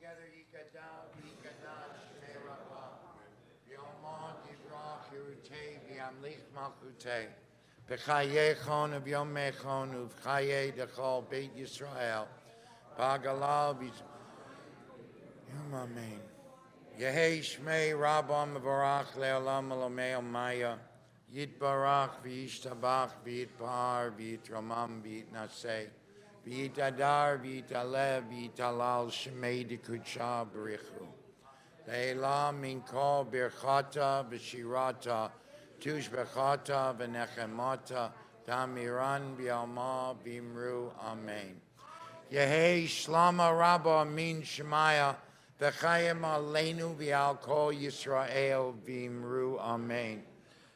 Together, Yikadal, Yikadal, Shmei Rabbah, Yomon, Yivrach, Yerutei, V'yamlich Malchutei, B'chayei Chon, V'yomei Chon, V'chayei Dechol, Beit Yisrael, B'agalal, Yom Amen. Yehei Shmei Rabbah, Mevorach, Le'olam, Elomei Omaya, Yitbarach, V'yishtabach, V'yitpar, V'yitramam, V'yitnaseh, V'yitadar, v'yitalev, v'yitalal, shemei dekudsha b'richu. Le'elam min kol birchata v'shirata, tushbechata v'nechemata, tamiran v'yalma v'imru, amen. Yehei shlama rabba min shemaya, v'chayim aleinu v'al kol Yisrael v'imru, amen.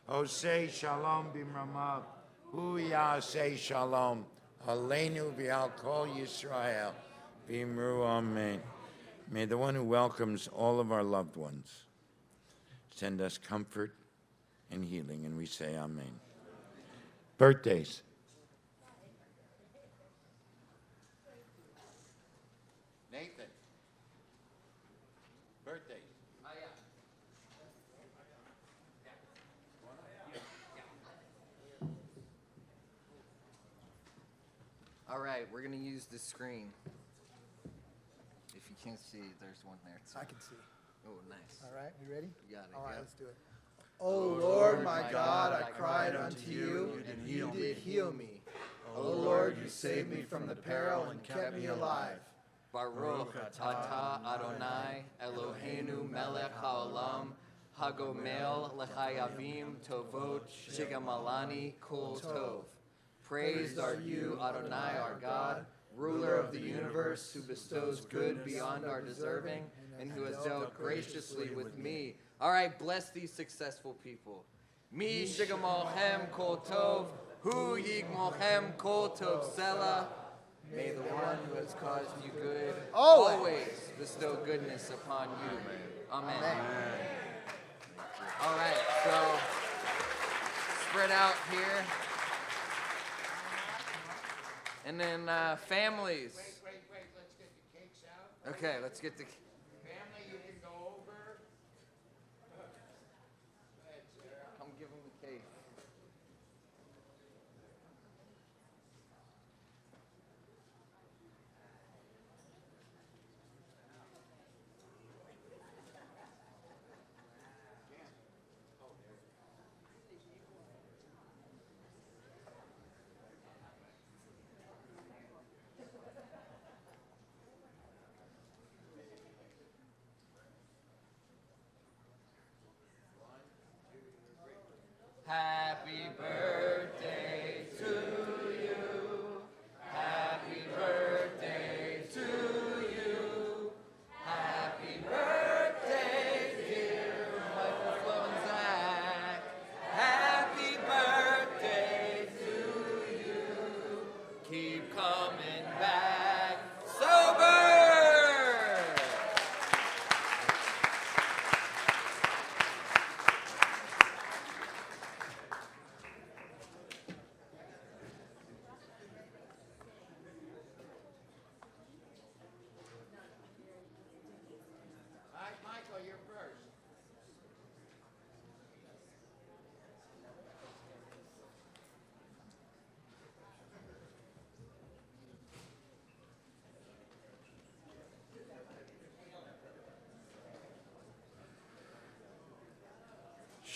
Osei shalom b'mramav, hu yasei shalom. Aleinu v'al kol Yisrael, v'imru amen. May the one who welcomes all of our loved ones send us comfort and healing, and we say amen. Birthdays. Nathan. Birthdays. All right, we're going to use the screen. If you can't see, there's one there. Too. I can see. Oh, nice. All right, you ready? You got it. All right, yep. let's do it. O Lord, my God, I cried unto you, and you did heal me. O Lord, you saved me from the peril and kept me alive. Baruch atah Adonai Eloheinu melech haolam hagomel lechayavim tovot shigamalani kol tov. Praised are you, Adonai, our God, ruler of the universe, who bestows good beyond our deserving, and who has dealt graciously with me. All right, bless these successful people. Mi shigamalchem kol tov, hu yigmalchem kol tov selah. May the one who has caused you good always bestow goodness upon you. Amen. All right, so spread out here. And then families. Wait, let's get the cakes out. Okay, let's get the... Family, you can go over. Come give them the cake. Happy birthday to you. Happy birthday to you. Happy birthday, dear Michael Flo.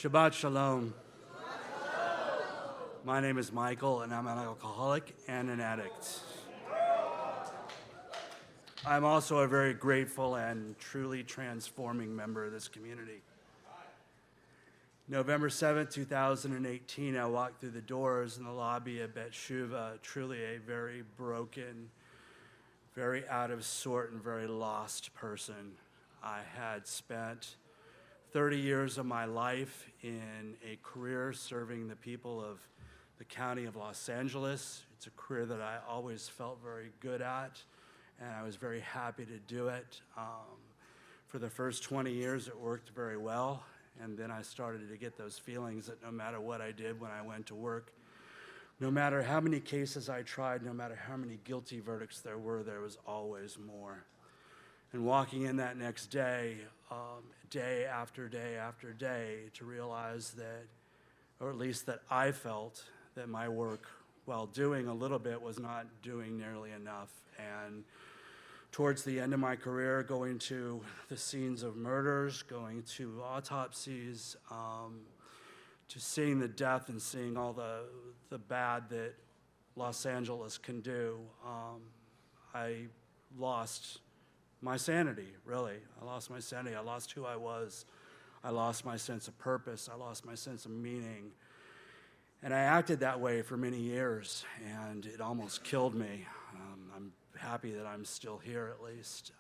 Shabbat Shalom. My name is Michael, and I'm an alcoholic and an addict. I'm also a very grateful and truly transforming member of this community. November 7th, 2018, I walked through the doors in the lobby of BTS Shabbat, truly a very broken, very out of sort, and very lost person. I had spent 30 years of my life in a career serving the people of the county of Los Angeles. It's a career that I always felt very good at, and I was very happy to do it. For the first 20 years, it worked very well, and then I started to get those feelings that no matter what I did when I went to work, no matter how many cases I tried, no matter how many guilty verdicts there was always more. And walking in that next day, day after day after day, to realize that, or at least that I felt that my work, while doing a little bit, was not doing nearly enough. And towards the end of my career, going to the scenes of murders, going to autopsies, to seeing the death and seeing all the bad that Los Angeles can do, I lost my sanity, really. I lost my sanity. I lost who I was. I lost my sense of purpose. I lost my sense of meaning. And I acted that way for many years, and it almost killed me. I'm happy that I'm still here, at least.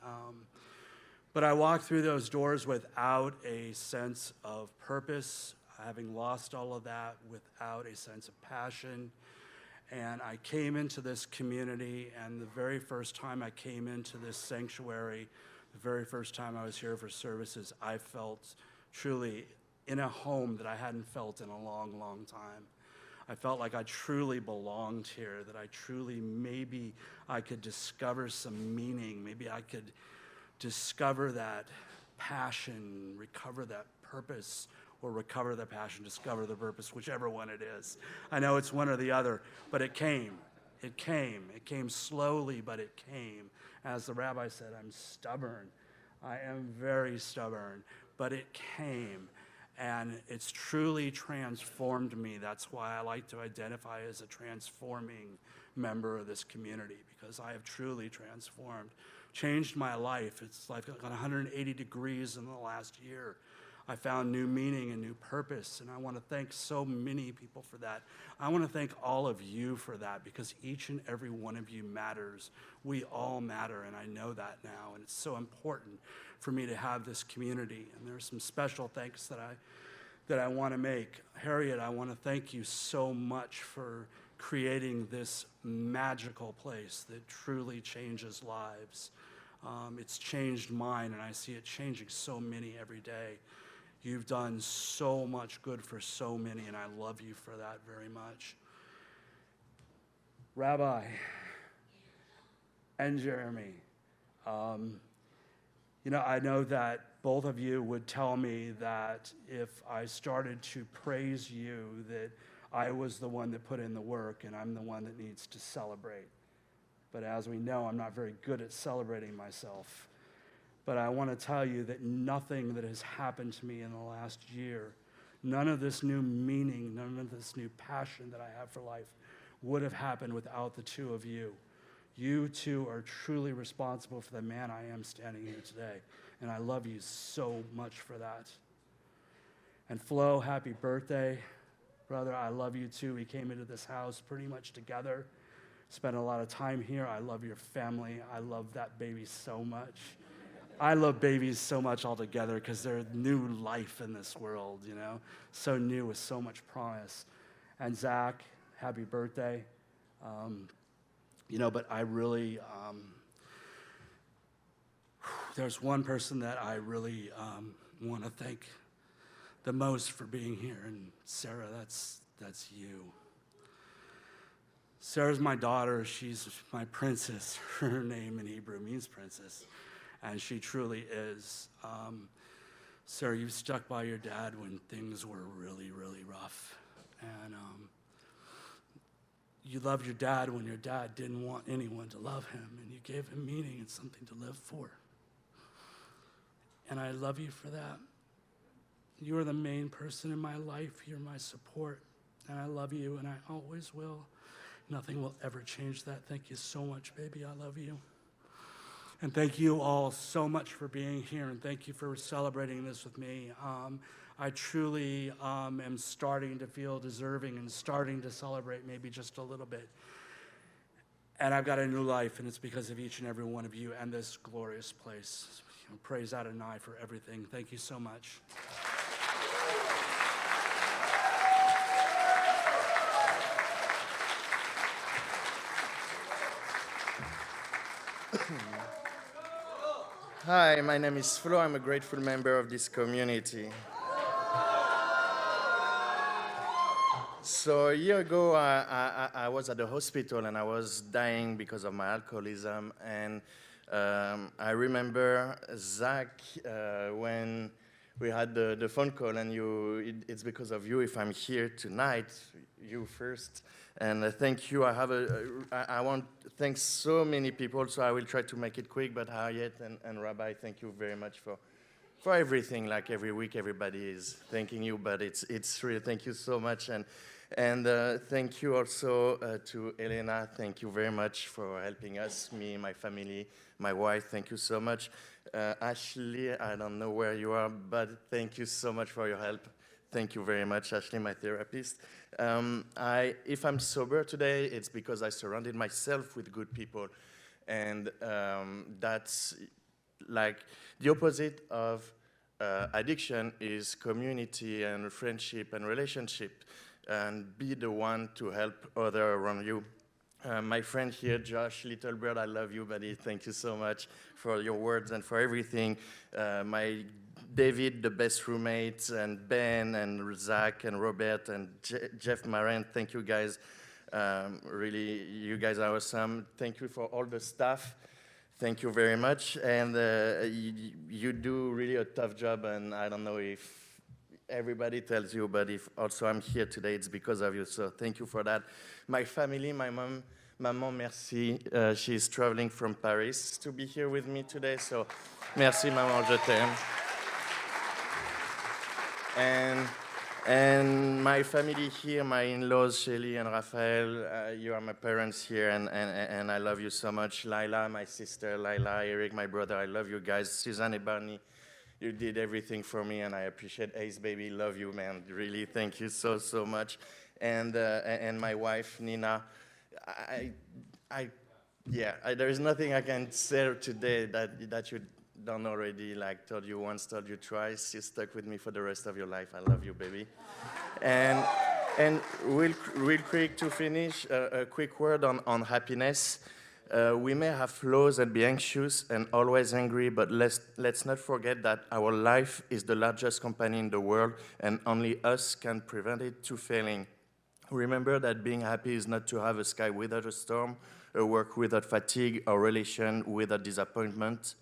But I walked through those doors without a sense of purpose, having lost all of that, without a sense of passion. And I came into this community, and the very first time I came into this sanctuary, the very first time I was here for services, I felt truly in a home that I hadn't felt in a long, long time. I felt like I truly belonged here, that I truly, maybe I could discover some meaning, maybe I could discover that passion, recover that purpose, or recover the passion, discover the purpose, whichever one it is. I know it's one or the other, but it came. It came. It came slowly, but it came. As the rabbi said, I'm stubborn. I am very stubborn, but it came. And it's truly transformed me. That's why I like to identify as a transforming member of this community, because I have truly transformed, changed my life. It's like 180 degrees in the last year. I found new meaning and new purpose, and I want to thank so many people for that. I want to thank all of you for that, because each and every one of you matters. We all matter, and I know that now, and it's so important for me to have this community. And there's some special thanks that I want to make. Harriet, I want to thank you so much for creating this magical place that truly changes lives. It's changed mine, and I see it changing so many every day. You've done so much good for so many, and I love you for that very much. Rabbi and Jeremy, I know that both of you would tell me that if I started to praise you, that I was the one that put in the work, and I'm the one that needs to celebrate. But as we know, I'm not very good at celebrating myself. But I want to tell you that nothing that has happened to me in the last year, none of this new meaning, none of this new passion that I have for life would have happened without the two of you. You two are truly responsible for the man I am standing here today. And I love you so much for that. And Flo, happy birthday. Brother, I love you too. We came into this house pretty much together. Spent a lot of time here. I love your family. I love that baby so much. I love babies so much altogether because they're new life in this world, so new with so much promise. And Zach, happy birthday. But I really, there's one person that I really want to thank the most for being here, and Sarah, that's you. Sarah's my daughter. She's my princess. Her name in Hebrew means princess. And she truly is. Sarah, you stuck by your dad when things were really, really rough. And you loved your dad when your dad didn't want anyone to love him, and you gave him meaning and something to live for. And I love you for that. You are the main person in my life. You're my support. And I love you, and I always will. Nothing will ever change that. Thank you so much, baby. I love you. And thank you all so much for being here, and thank you for celebrating this with me. I truly am starting to feel deserving and starting to celebrate maybe just a little bit. And I've got a new life, and it's because of each and every one of you and this glorious place. Praise Adonai for everything. Thank you so much. Hi, my name is Flo. I'm a grateful member of this community. So a year ago, I was at the hospital and I was dying because of my alcoholism. And I remember Zach when we had the phone call, and it's because of you if I'm here tonight, you first. And thank you. I want to thank so many people, so I will try to make it quick. But Harriet and Rabbi, thank you very much for everything. Like every week, everybody is thanking you, but it's really thank you so much. And thank you also to Elena. Thank you very much for helping us, me, my family, my wife. Thank you so much. Ashley, I don't know where you are, but thank you so much for your help. Thank you very much, Ashley, my therapist. If I'm sober today, it's because I surrounded myself with good people. And that's like the opposite of addiction is community and friendship and relationship. And be the one to help others around you. My friend here, Josh Littlebird, I love you, buddy. Thank you so much for your words and for everything. My David, the best roommates, and Ben, and Zach, and Robert, and Jeff Marin, thank you guys. Really, you guys are awesome. Thank you for all the staff. Thank you very much. And you do really a tough job, and I don't know if everybody tells you, but if also I'm here today, it's because of you, so thank you for that. My family, my mom, Maman, merci. She's traveling from Paris to be here with me today, so merci, Maman, je t'aime. And my family here, my in-laws, Shelly and Raphael, you are my parents here, and I love you so much. Laila, my sister, Laila, Eric, my brother, I love you guys. Suzanne and Barney, you did everything for me, and I appreciate Ace, baby. Love you, man. Really, thank you so, so much. And my wife, Nina. There is nothing I can say today that you don't already, like, told you once, told you twice. You're stuck with me for the rest of your life. I love you, baby. And real quick to finish, a quick word on happiness. We may have flaws and be anxious and always angry, but let's not forget that our life is the largest company in the world, and only us can prevent it to failing. Remember that being happy is not to have a sky without a storm, a work without fatigue, or relation without disappointment.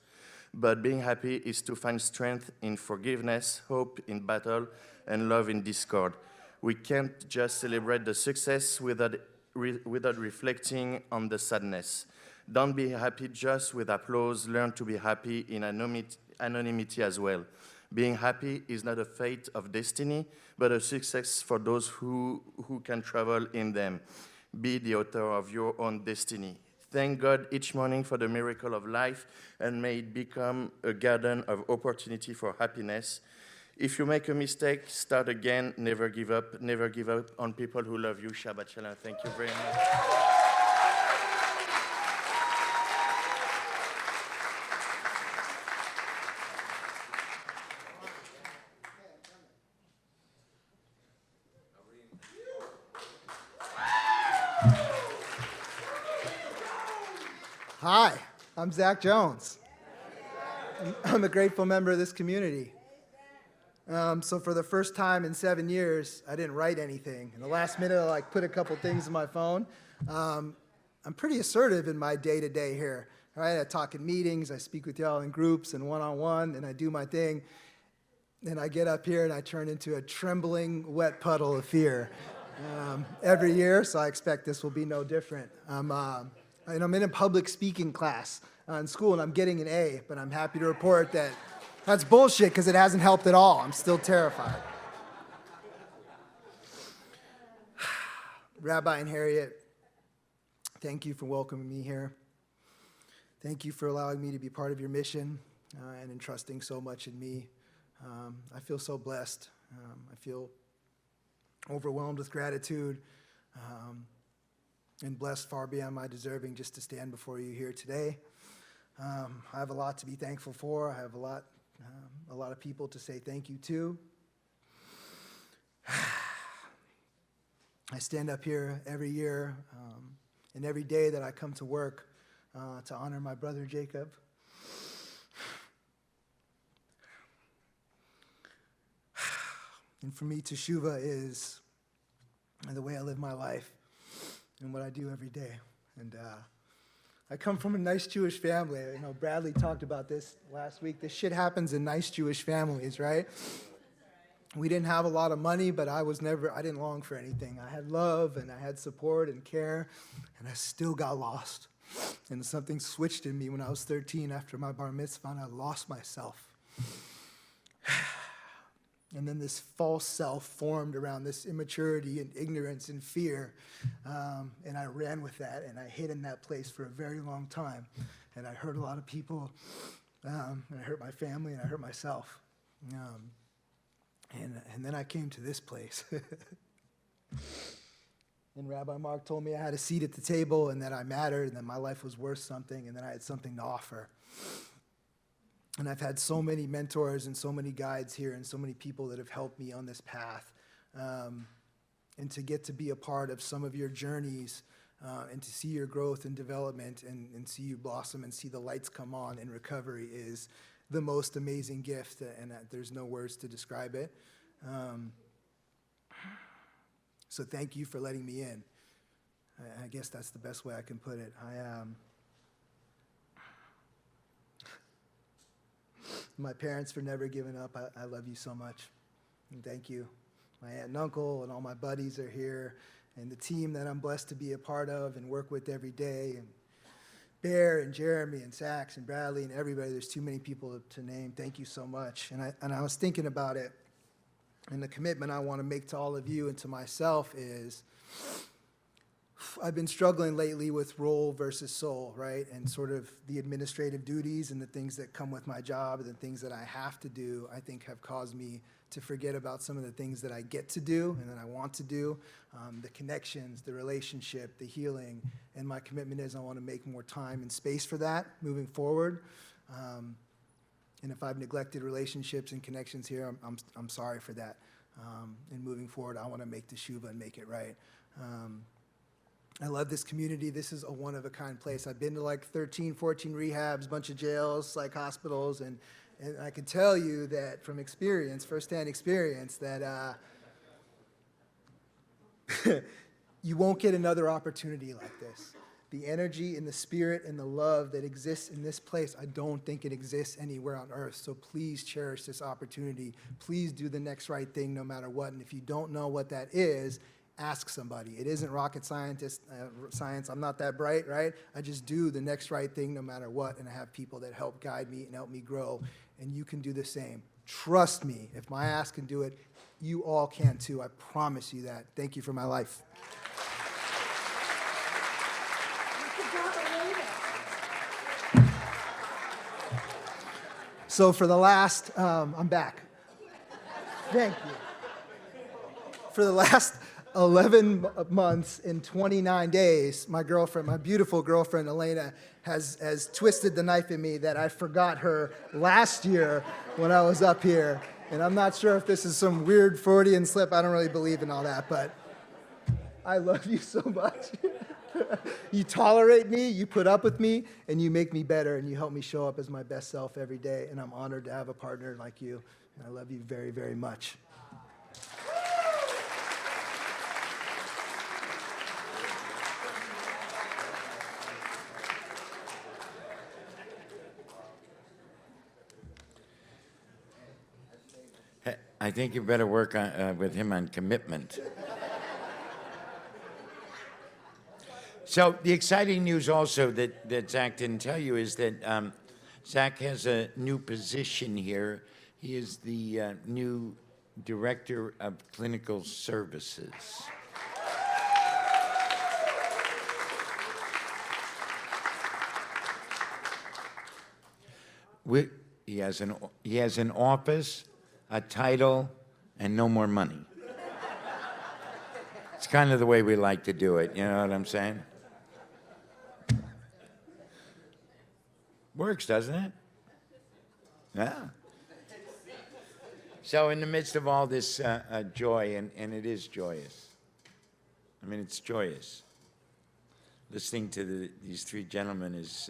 But being happy is to find strength in forgiveness, hope in battle, and love in discord. We can't just celebrate the success without reflecting on the sadness. Don't be happy just with applause. Learn to be happy in anonymity as well. Being happy is not a fate of destiny, but a success for those who can travel in them. Be the author of your own destiny. Thank God each morning for the miracle of life, and may it become a garden of opportunity for happiness. If you make a mistake, start again. Never give up. Never give up on people who love you. Shabbat Shalom. Thank you very much. Hi, I'm Zach Jones. I'm a grateful member of this community. So for the first time in 7 years, I didn't write anything. In the last minute, I put a couple things in my phone. I'm pretty assertive in my day-to-day here. Right? I talk in meetings, I speak with y'all in groups and one-on-one, and I do my thing. Then I get up here and I turn into a trembling, wet puddle of fear every year, so I expect this will be no different. I'm in a public speaking class in school, and I'm getting an A, but I'm happy to report that That's bullshit because it hasn't helped at all. I'm still terrified. Rabbi and Harriet, thank you for welcoming me here. Thank you for allowing me to be part of your mission and entrusting so much in me. I feel so blessed. I feel overwhelmed with gratitude and blessed far beyond my deserving just to stand before you here today. I have a lot to be thankful for. I have a lot of people to say thank you to. I stand up here every year and every day that I come to work to honor my brother Jacob. And for me, Teshuvah is the way I live my life and what I do every day. And I come from a nice Jewish family. You know, Bradley talked about this last week. This shit happens in nice Jewish families, right? We didn't have a lot of money, but I didn't long for anything. I had love and I had support and care, and I still got lost. And something switched in me when I was 13 after my bar mitzvah, and I lost myself. And then this false self formed around this immaturity and ignorance and fear. And I ran with that, and I hid in that place for a very long time. And I hurt a lot of people, and I hurt my family, and I hurt myself. And then I came to this place. And Rabbi Mark told me I had a seat at the table and that I mattered and that my life was worth something and that I had something to offer. And I've had so many mentors and so many guides here and so many people that have helped me on this path. And to get to be a part of some of your journeys and to see your growth and development and see you blossom and see the lights come on in recovery is the most amazing gift, and there's no words to describe it. So thank you for letting me in. I guess that's the best way I can put it. My parents for never giving up. I love you so much, and thank you. My aunt and uncle and all my buddies are here, and the team that I'm blessed to be a part of and work with every day, and Bear and Jeremy and Sax and Bradley and everybody. There's too many people to name. Thank you so much. And I was thinking about it, and the commitment I want to make to all of you and to myself is I've been struggling lately with role versus soul, right? And sort of the administrative duties and the things that come with my job and the things that I have to do, I think have caused me to forget about some of the things that I get to do and that I want to do, the connections, the relationship, the healing. And my commitment is I want to make more time and space for that moving forward. And if I've neglected relationships and connections here, I'm sorry for that. And moving forward, I want to make Teshuvah and make it right. I love this community. This is a one-of-a-kind place. I've been to like 13, 14 rehabs, bunch of jails, psych hospitals, and I can tell you that from experience, firsthand experience, that you won't get another opportunity like this. The energy and the spirit and the love that exists in this place, I don't think it exists anywhere on earth. So please cherish this opportunity. Please do the next right thing no matter what. And if you don't know what that is, ask somebody. It isn't rocket science. I'm not that bright, right? I just do the next right thing no matter what, and I have people that help guide me and help me grow, and you can do the same. Trust me, if my ass can do it, you all can too. I promise you that. Thank you for my life. So for the last, I'm back. Thank you. For the last 11 months and 29 days, my girlfriend, my beautiful girlfriend, Elena, has twisted the knife in me that I forgot her last year when I was up here. And I'm not sure if this is some weird Freudian slip. I don't really believe in all that, but I love you so much. You tolerate me, you put up with me, and you make me better, and you help me show up as my best self every day. And I'm honored to have a partner like you. And I love you very, very much. I think you better work with him on commitment. So the exciting news also that Zach didn't tell you is that Zach has a new position here. He is the new Director of Clinical Services. He has an office, a title, and no more money. It's kind of the way we like to do it, you know what I'm saying? Works, doesn't it? Yeah. So in the midst of all this joy, and it is joyous. I mean, it's joyous. Listening to these three gentlemen is,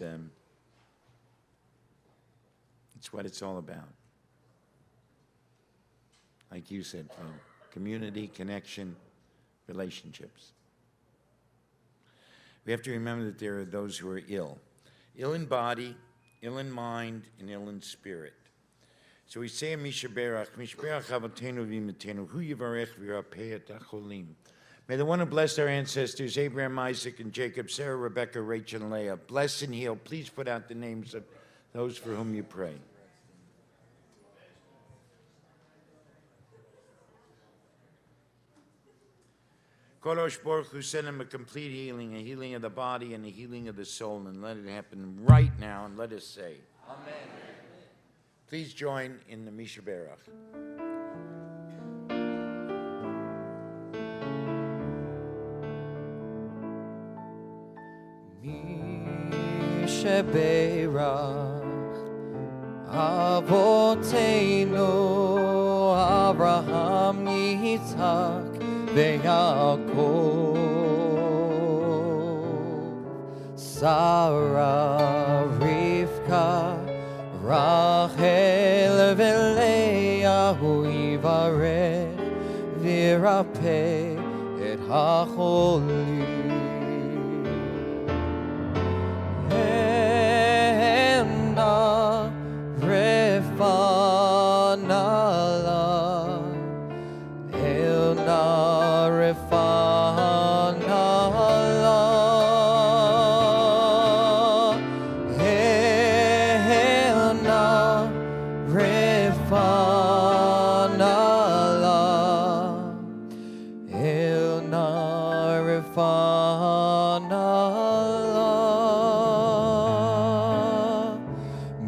it's what it's all about. Like you said, Flo, community, connection, relationships. We have to remember that there are those who are ill in body, ill in mind, and ill in spirit. So we say in Mishaberach, Mishberach Avotenu V'imitenu, Hu Yivarech V'Yirapeh Et HaCholim. May the one who blessed our ancestors, Abraham, Isaac, and Jacob, Sarah, Rebecca, Rachel, and Leah, bless and heal. Please put out the names of those for whom you pray. Kodosh Baruch Hu, send him a complete healing of the body and a healing of the soul, and let it happen right now, and let us say, Amen. Please join in the Mishaberach. Mishaberach Avotenu Abraham Yitzhak Ve'Yaakov Sarah Rivka Rachel veLeah Hu Yivarech V'Yirapeh Et HaCholim Ena Refanala Elna Refanala Elna Refanala Elna Refanala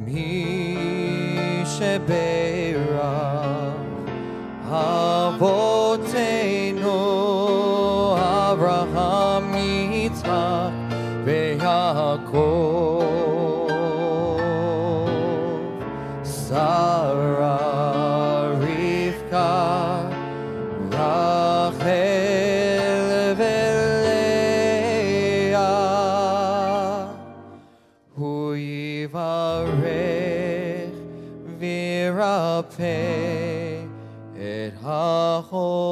Mishaberach Avotenu Abraham Yitzhak Ve'Yaakov Sarah Rivka Rachel veLeah Hu Yivarech V'Yirapeh Et HaCholim.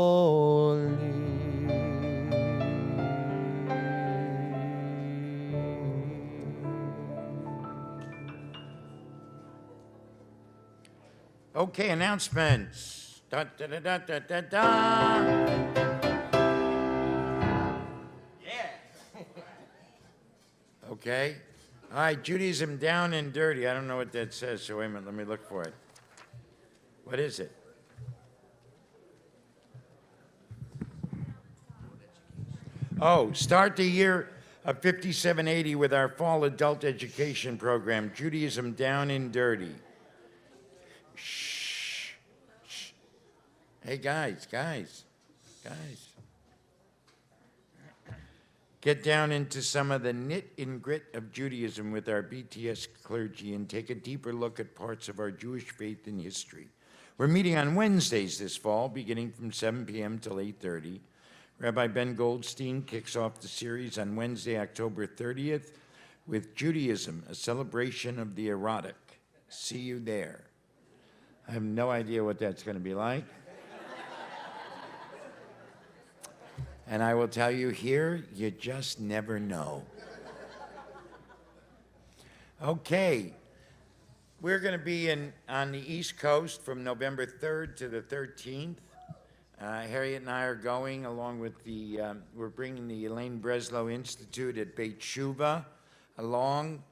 Okay, announcements. Da, da, da, da, da, da, da. Yeah. Okay. All right, Judaism down and dirty. I don't know what that says, so wait a minute, let me look for it. What is it? Oh, start the year of 5780 with our fall adult education program, Judaism Down and Dirty. Shh. Shh. Hey, guys. Get down into some of the knit and grit of Judaism with our BTS clergy and take a deeper look at parts of our Jewish faith and history. We're meeting on Wednesdays this fall, beginning from 7 p.m. till 8:30. Rabbi Ben Goldstein kicks off the series on Wednesday, October 30th, with Judaism, a celebration of the erotic. See you there. I have no idea what that's going to be like. And I will tell you here, you just never know. Okay, we're going to be on the East Coast from November 3rd to the 13th. Harriet and I are going along with we're bringing the Elaine Breslow Institute at Beit Shuvah along.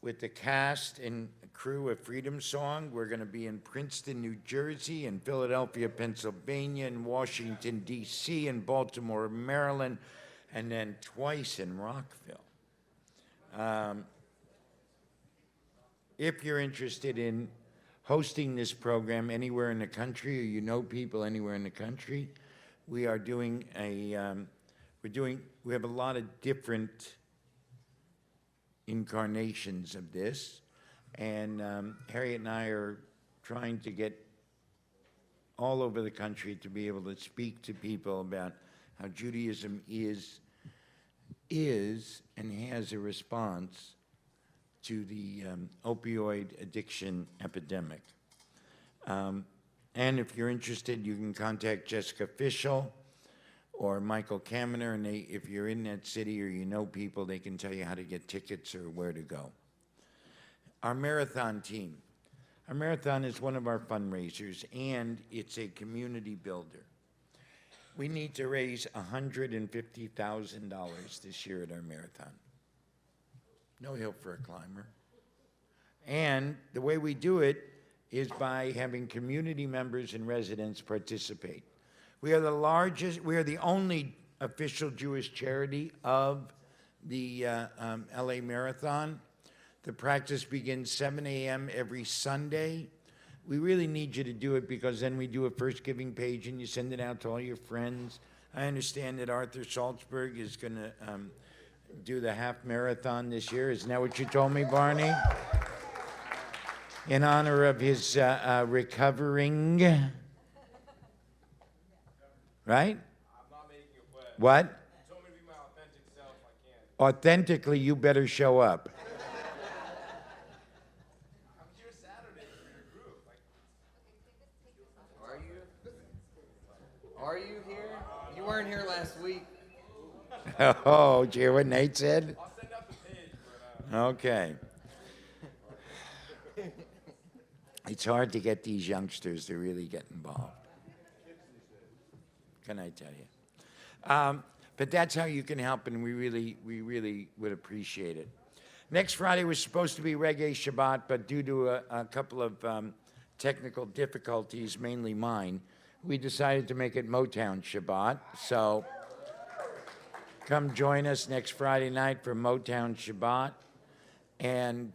with the cast and crew of Freedom Song. We're going to be in Princeton, New Jersey, and Philadelphia, Pennsylvania, and Washington, D.C., and Baltimore, Maryland, and then twice in Rockville. If you're interested in hosting this program anywhere in the country, or you know people anywhere in the country, we are doing we have a lot of different incarnations of this, and Harriet and I are trying to get all over the country to be able to speak to people about how Judaism is and has a response to the opioid addiction epidemic. And if you're interested, you can contact Jessica Fischel or Michael Kamener, and if you're in that city or you know people, they can tell you how to get tickets or where to go. Our marathon team. Our marathon is one of our fundraisers, and it's a community builder. We need to raise $150,000 this year at our marathon. No hill for a climber. And the way we do it is by having community members and residents participate. We are the only official Jewish charity of the LA Marathon. The practice begins 7 a.m. every Sunday. We really need you to do it because then we do a first giving page and you send it out to all your friends. I understand that Arthur Salzberg is going to do the half marathon this year. Isn't that what you told me, Barney? In honor of his recovering, right? I'm not making a pledge. What? You told me to be my authentic self. I can't. Authentically, you better show up. I'm here Saturday for your group. Are you here? You weren't here last week. Oh, did you hear what Nate said? I'll send out the page. Okay. It's hard to get these youngsters to really get involved. Can I tell you? But that's how you can help, and we really would appreciate it. Next Friday was supposed to be Reggae Shabbat, but due to a couple of technical difficulties, mainly mine, we decided to make it Motown Shabbat. So come join us next Friday night for Motown Shabbat. And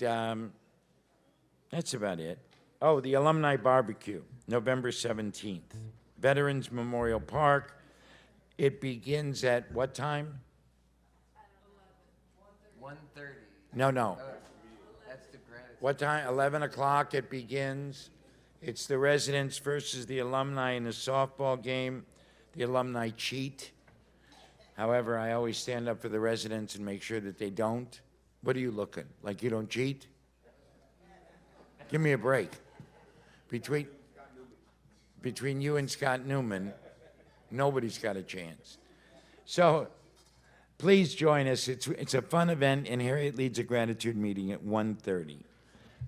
that's about it. Oh, the Alumni Barbecue, November 17th. Veterans Memorial Park. It begins at what time? 1:30. No. That's the gratitude. What time? 11 o'clock it begins. It's the residents versus the alumni in the softball game. The alumni cheat. However, I always stand up for the residents and make sure that they don't. What are you looking? Like you don't cheat? Give me a break. Between you and Scott Newman, nobody's got a chance. So please join us. It's a fun event, and Harriet leads a gratitude meeting at 1:30.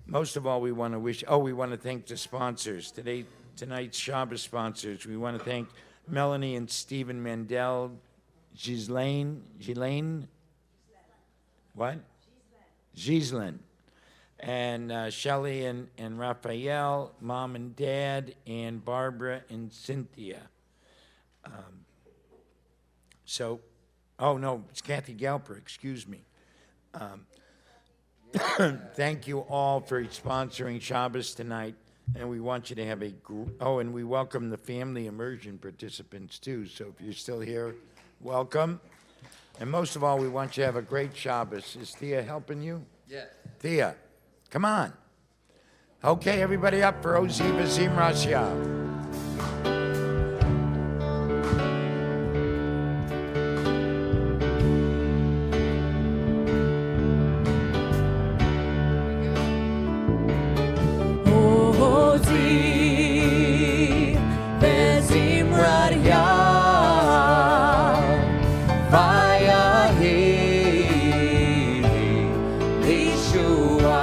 Most of all, we want to thank the sponsors. Tonight's Shabbat sponsors. We want to thank Melanie and Stephen Mandel, Ghislaine, what? Ghislaine. And Shelley and Raphael, Mom and Dad, and Barbara and Cynthia. It's Kathy Galper, excuse me. Thank you all for sponsoring Shabbos tonight, and we want you to have and we welcome the family immersion participants too, so if you're still here, welcome. And most of all, we want you to have a great Shabbos. Is Thea helping you? Yes. Thea, come on. Okay, everybody up for Ozi Vazim Rashav. Yeshua.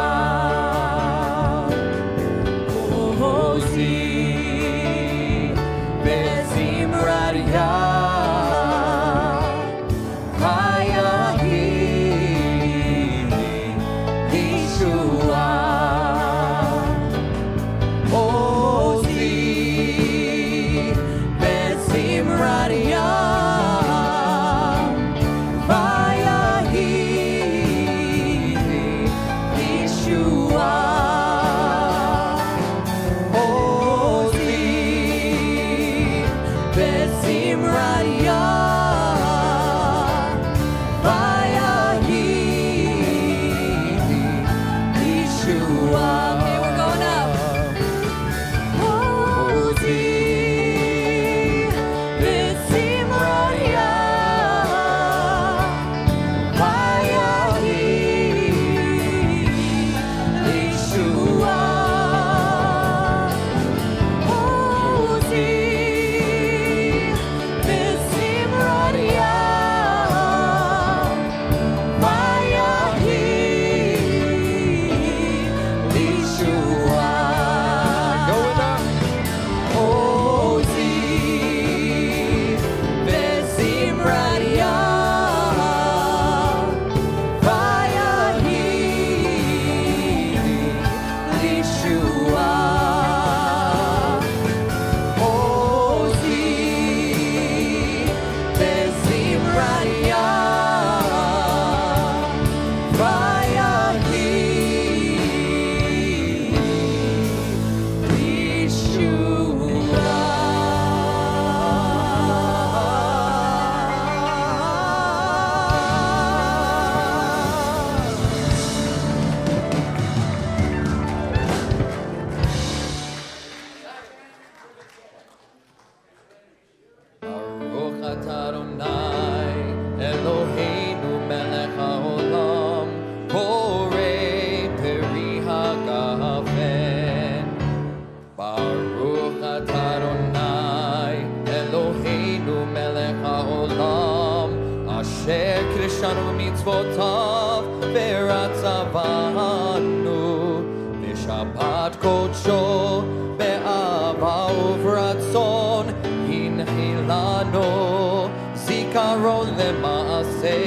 בשבת קודשו, באהבה וברצון, הנחיל לנו זיכרון למעשה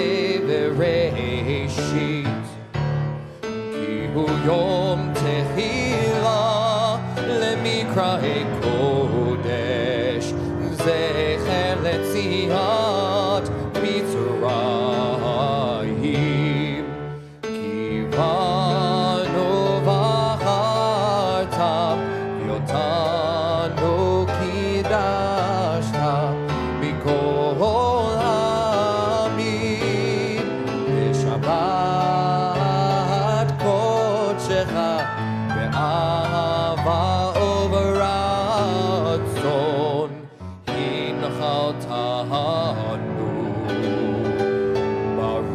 בראשית. כי הוא יום תחילה למקראי קודש, זכר ליציאת מצרים. כי בנו בחרת, ואותנו קידשת מכל העמים. בשבת קודשך באהבה וברצון הנחלתנו.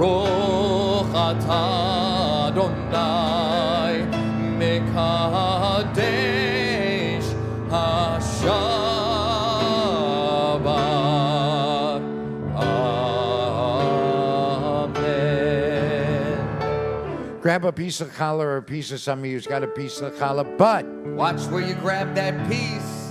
ברוך אתה אדוני מקדש השבת. Amen. Grab a piece of challah or a piece of something who's got a piece of challah, but watch where you grab that piece.